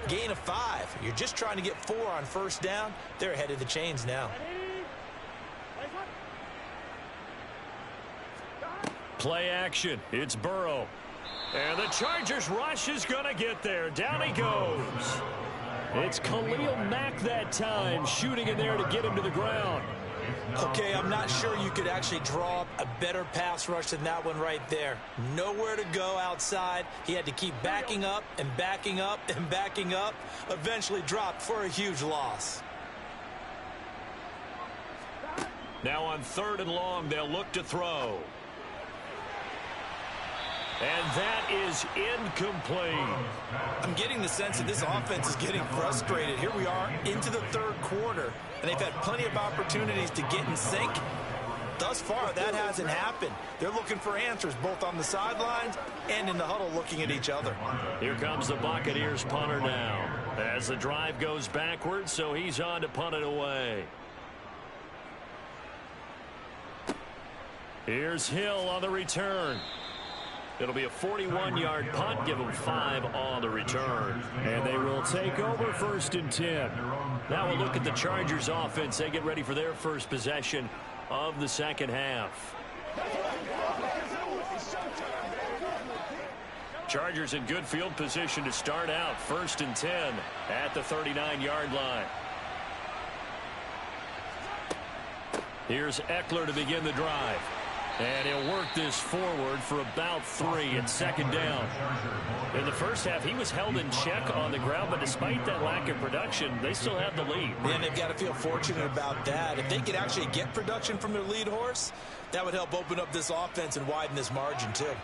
Gain of 5. You're just trying to get 4 on first down. They're ahead of the chains now. Play action. It's Burrow. And the Chargers rush is going to get there. Down he goes. It's Khalil Mack that time, shooting in there to get him to the ground. Okay, I'm not sure you could actually draw up a better pass rush than that one right there. Nowhere to go outside. He had to keep backing up and backing up and backing up. Eventually dropped for a huge loss. Now on 3rd and long, they'll look to throw. And that is incomplete. I'm getting the sense that this offense is getting frustrated. Here we are into the third quarter, and they've had plenty of opportunities to get in sync. Thus far, that hasn't happened. They're looking for answers both on the sidelines and in the huddle looking at each other. Here comes the Buccaneers punter now. As the drive goes backwards, so he's on to punt it away. Here's Hill on the return. It'll be a 41-yard punt. Give them 5 on the return. And they will take over 1st and 10. Now we'll look at the Chargers offense. They get ready for their first possession of the second half. Chargers in good field position to start out. 1st and 10 at the 39-yard line. Here's Eckler to begin the drive. And he'll work this forward for about 3 and 2nd down. In the first half, he was held in check on the ground, but despite that lack of production, they still have the lead. And they've got to feel fortunate about that. If they could actually get production from their lead horse, that would help open up this offense and widen this margin, too.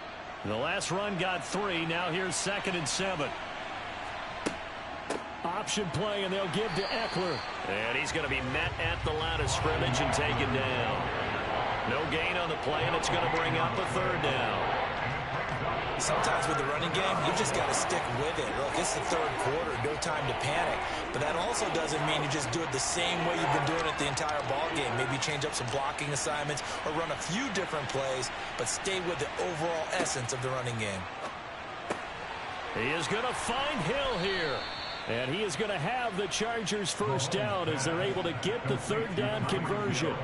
The last run got 3. Now here's 2nd and 7. Option play, and they'll give to Eckler. And he's going to be met at the line of scrimmage and taken down. No gain on the play, and it's going to bring up a 3rd down. Sometimes with the running game, you just got to stick with it. Look, it's the 3rd quarter, no time to panic. But that also doesn't mean you just do it the same way you've been doing it the entire ball game. Maybe change up some blocking assignments or run a few different plays, but stay with the overall essence of the running game. He is going to find Hill here. And he is going to have the Chargers first down as they're able to get the 3rd down conversion.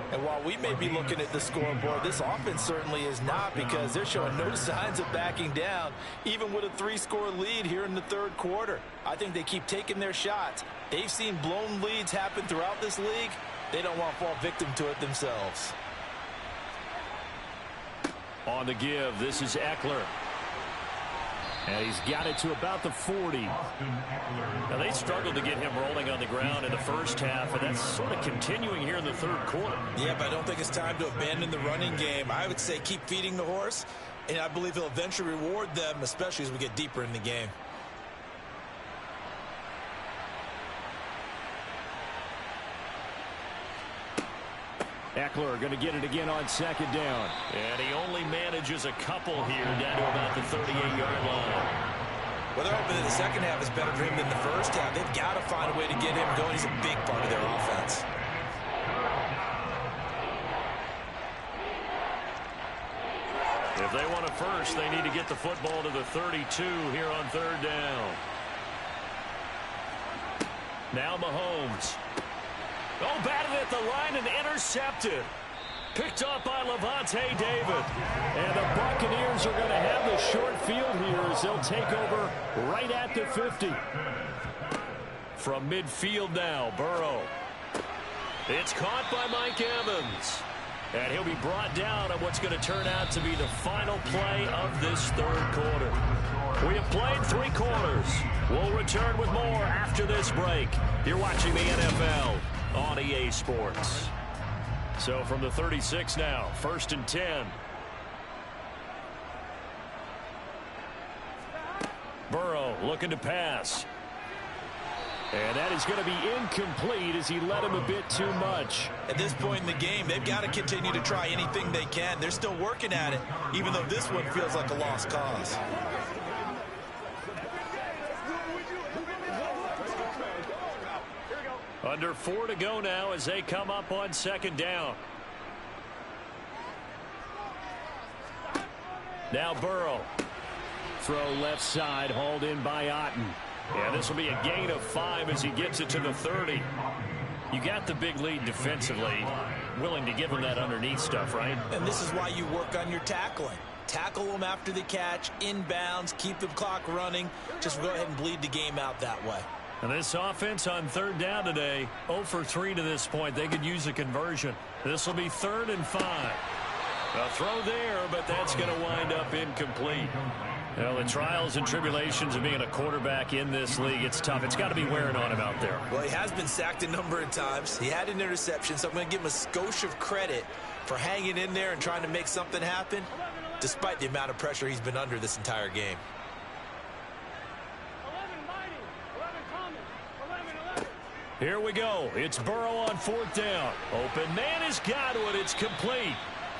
And while we may be looking at the scoreboard, this offense certainly is not, because they're showing no signs of backing down, even with a 3-score lead here in the 3rd quarter. I think they keep taking their shots. They've seen blown leads happen throughout this league. They don't want to fall victim to it themselves. On the give, this is Eckler. And he's got it to about the 40. Now, they struggled to get him rolling on the ground in the first half, and that's sort of continuing here in the 3rd quarter. Yeah, but I don't think it's time to abandon the running game. I would say keep feeding the horse, and I believe he'll eventually reward them, especially as we get deeper in the game. Eckler going to get it again on 2nd down. And he only manages a couple here down to about the 38-yard line. Well, they're hoping that the second half is better for him than the first half. They've got to find a way to get him going. He's a big part of their offense. If they want a first, they need to get the football to the 32 here on 3rd down. Now Mahomes. Oh, batted at the line and intercepted. Picked up by Lavonte David. And the Buccaneers are going to have the short field here as they'll take over right at the 50. From midfield now, Burrow. It's caught by Mike Evans. And he'll be brought down on what's going to turn out to be the final play of this 3rd quarter. We have played 3 quarters. We'll return with more after this break. You're watching the NFL on EA Sports. So from the 36 now, 1st and 10. Burrow looking to pass. And that is going to be incomplete as he led him a bit too much. At this point in the game, they've got to continue to try anything they can. They're still working at it, even though this one feels like a lost cause. Under 4 to go now as they come up on 2nd down. Now Burrow. Throw left side, hauled in by Otten. And this will be a gain of 5 as he gets it to the 30. You got the big lead defensively. Willing to give him that underneath stuff, right? And this is why you work on your tackling. Tackle them after the catch, inbounds, keep the clock running. Just go ahead and bleed the game out that way. And this offense on 3rd down today, 0 for 3 to this point. They could use a conversion. This will be 3rd and 5. A throw there, but that's going to wind up incomplete. You know, the trials and tribulations of being a quarterback in this league, it's tough. It's got to be wearing on him out there. Well, he has been sacked a number of times. He had an interception, so I'm going to give him a skosh of credit for hanging in there and trying to make something happen, despite the amount of pressure he's been under this entire game. Here we go. It's Burrow on 4th down. Open man has got it. It's complete.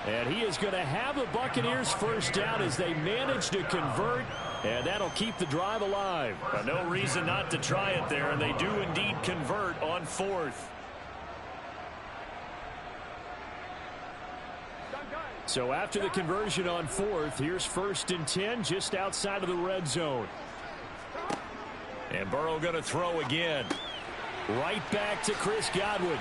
And he is going to have the Buccaneers first down as they manage to convert. And that'll keep the drive alive. But no reason not to try it there. And they do indeed convert on 4th. So after the conversion on 4th, here's 1st and 10 just outside of the red zone. And Burrow going to throw again. Right back to Chris Godwin.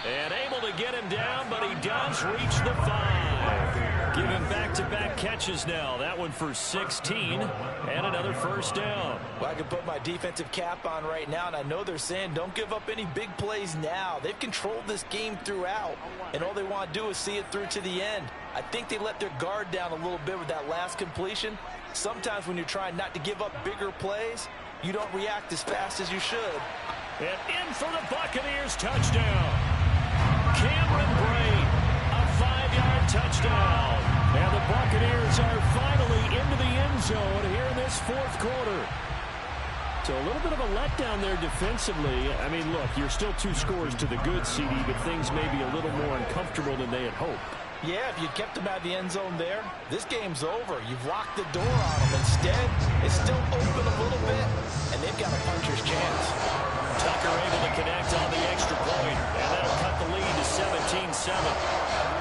And able to get him down, but he does reach the 5. Giving back-to-back catches now. That one for 16 and another first down. Well, I can put my defensive cap on right now, and I know they're saying don't give up any big plays now. They've controlled this game throughout, and all they want to do is see it through to the end. I think they let their guard down a little bit with that last completion. Sometimes when you're trying not to give up bigger plays, you don't react as fast as you should. And in for the Buccaneers, touchdown. Cameron Brate, a 5-yard touchdown. And the Buccaneers are finally into the end zone here in this 4th quarter. So a little bit of a letdown there defensively. I mean, look, you're still 2 scores to the good, CD, but things may be a little more uncomfortable than they had hoped. Yeah, if you kept them out of the end zone there, this game's over. You've locked the door on them. Instead, it's still open a little bit, and they've got a puncher's chance. Tucker able to connect on the extra point, and that'll cut the lead to 17-7.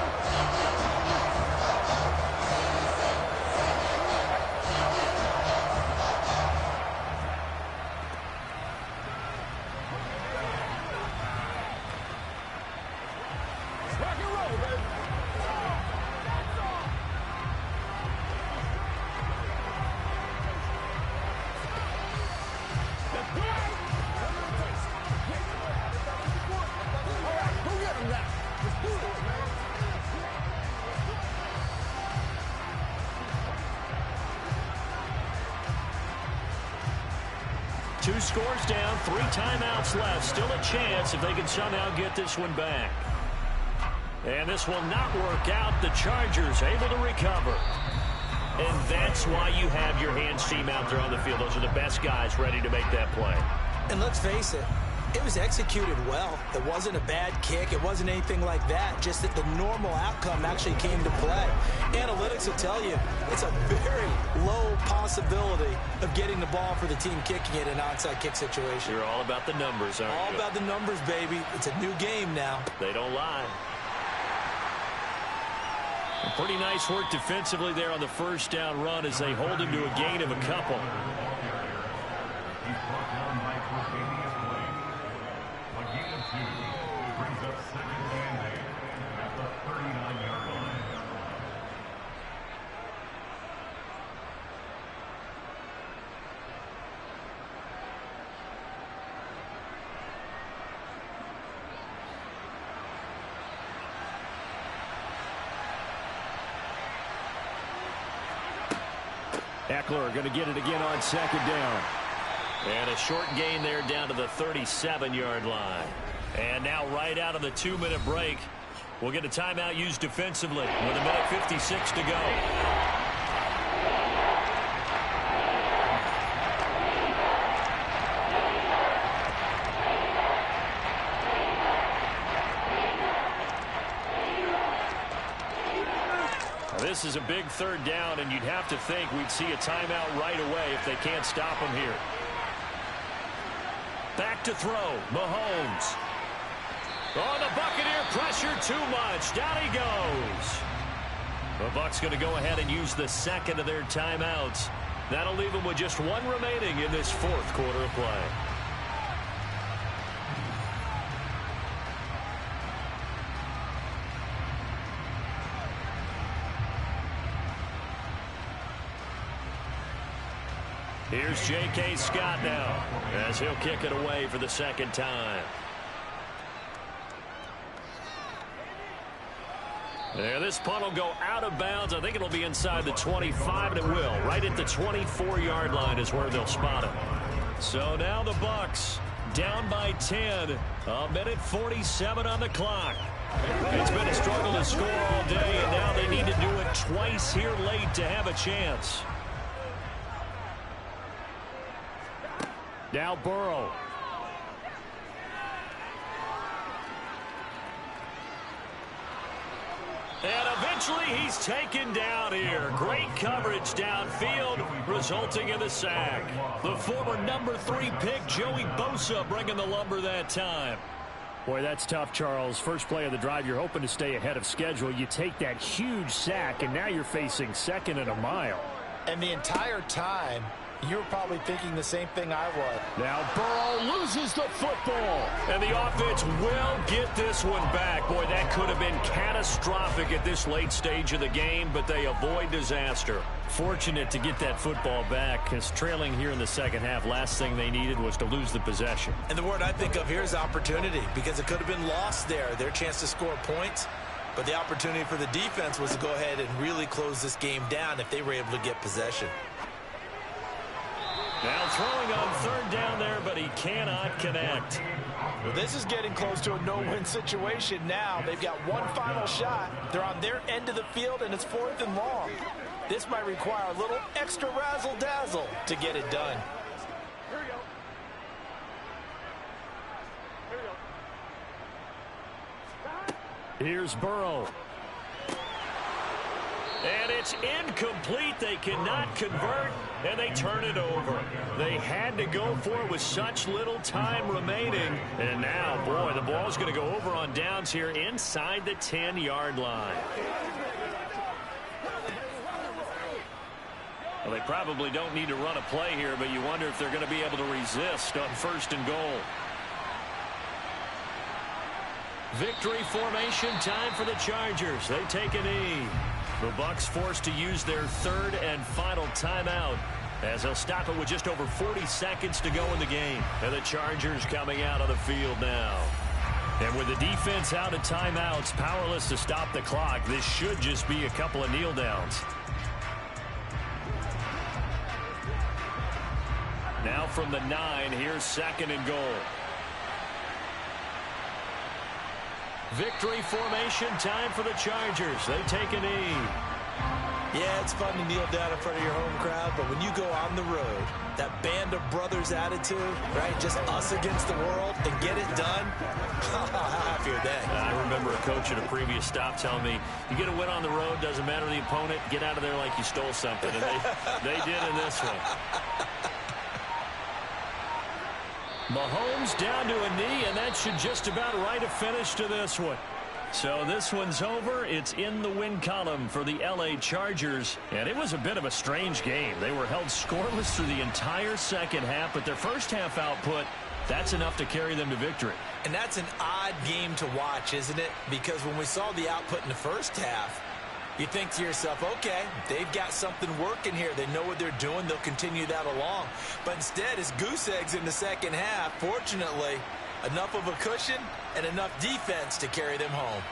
Two scores down, 3 timeouts left. Still a chance if they can somehow get this one back. And this will not work out. The Chargers able to recover. And that's why you have your hands team out there on the field. Those are the best guys ready to make that play. And let's face it, it was executed well. It wasn't a bad kick. It wasn't anything like that. Just that the normal outcome actually came to play. Analytics will tell you it's a very low possibility of getting the ball for the team kicking it in an onside kick situation. You're all about the numbers, aren't you? All about the numbers, baby. It's a new game now. They don't lie. Pretty nice work defensively there on the first down run as they hold him to a gain of a couple. Eckler going to get it again on 2nd down. And a short gain there down to the 37-yard line. And now right out of the 2-minute break, we'll get a timeout used defensively with 1:56 to go. This is a big 3rd down, and you'd have to think we'd see a timeout right away if they can't stop him here. Back to throw, Mahomes. Oh, the Buccaneer pressure too much. Down he goes. The Bucs going to go ahead and use the 2nd of their timeouts. That'll leave them with just 1 remaining in this 4th quarter of play. Here's J.K. Scott now as he'll kick it away for the 2nd time. And this punt will go out of bounds. I think it'll be inside the 25, and it will. Right at the 24-yard line is where they'll spot it. So now the Bucs down by 10. 1:47 on the clock. It's been a struggle to score all day, and now they need to do it twice here late to have a chance. Now Burrow. And eventually he's taken down here. Great coverage downfield, resulting in the sack. The former number 3 pick, Joey Bosa, bringing the lumber that time. Boy, that's tough, Charles. First play of the drive, you're hoping to stay ahead of schedule. You take that huge sack, and now you're facing second and a mile. And the entire time, you're probably thinking the same thing I was. Now Burrow loses the football. And the offense will get this one back. Boy, that could have been catastrophic at this late stage of the game, but they avoid disaster. Fortunate to get that football back, because trailing here in the second half, last thing they needed was to lose the possession. And the word I think of here is opportunity, because it could have been lost there, their chance to score points. But the opportunity for the defense was to go ahead and really close this game down if they were able to get possession. Now throwing on third down there, but he cannot connect. Well, this is getting close to a no-win situation now. They've got one final shot. They're on their end of the field, and it's 4th and long. This might require a little extra razzle-dazzle to get it done. Here we go. Here we go. Here's Burrow. And it's incomplete. They cannot convert, and they turn it over. They had to go for it with such little time remaining. And now, boy, the ball's going to go over on downs here inside the 10-yard line. Well, they probably don't need to run a play here, but you wonder if they're going to be able to resist on 1st and goal. Victory formation time for the Chargers. They take a knee. The Bucs forced to use their 3rd and final timeout, as they'll stop it with just over 40 seconds to go in the game. And the Chargers coming out on the field now. And with the defense out of timeouts, powerless to stop the clock, this should just be a couple of kneel downs. Now from the 9, here's 2nd and goal. Victory formation time for the Chargers. They take a knee. Yeah, it's fun to kneel down in front of your home crowd, but when you go on the road, that band of brothers attitude, right, just us against the world, and get it done, how happy are they? I remember a coach at a previous stop telling me, you get a win on the road, doesn't matter the opponent, get out of there like you stole something. And they did in this one. Mahomes down to a knee, and that should just about write a finish to this one. So this one's over. It's in the win column for the L.A. Chargers. And it was a bit of a strange game. They were held scoreless through the entire second half, but their first half output, that's enough to carry them to victory. And that's an odd game to watch, isn't it? Because when we saw the output in the first half, you think to yourself, okay, they've got something working here. They know what they're doing. They'll continue that along. But instead, it's goose eggs in the second half. Fortunately, enough of a cushion and enough defense to carry them home.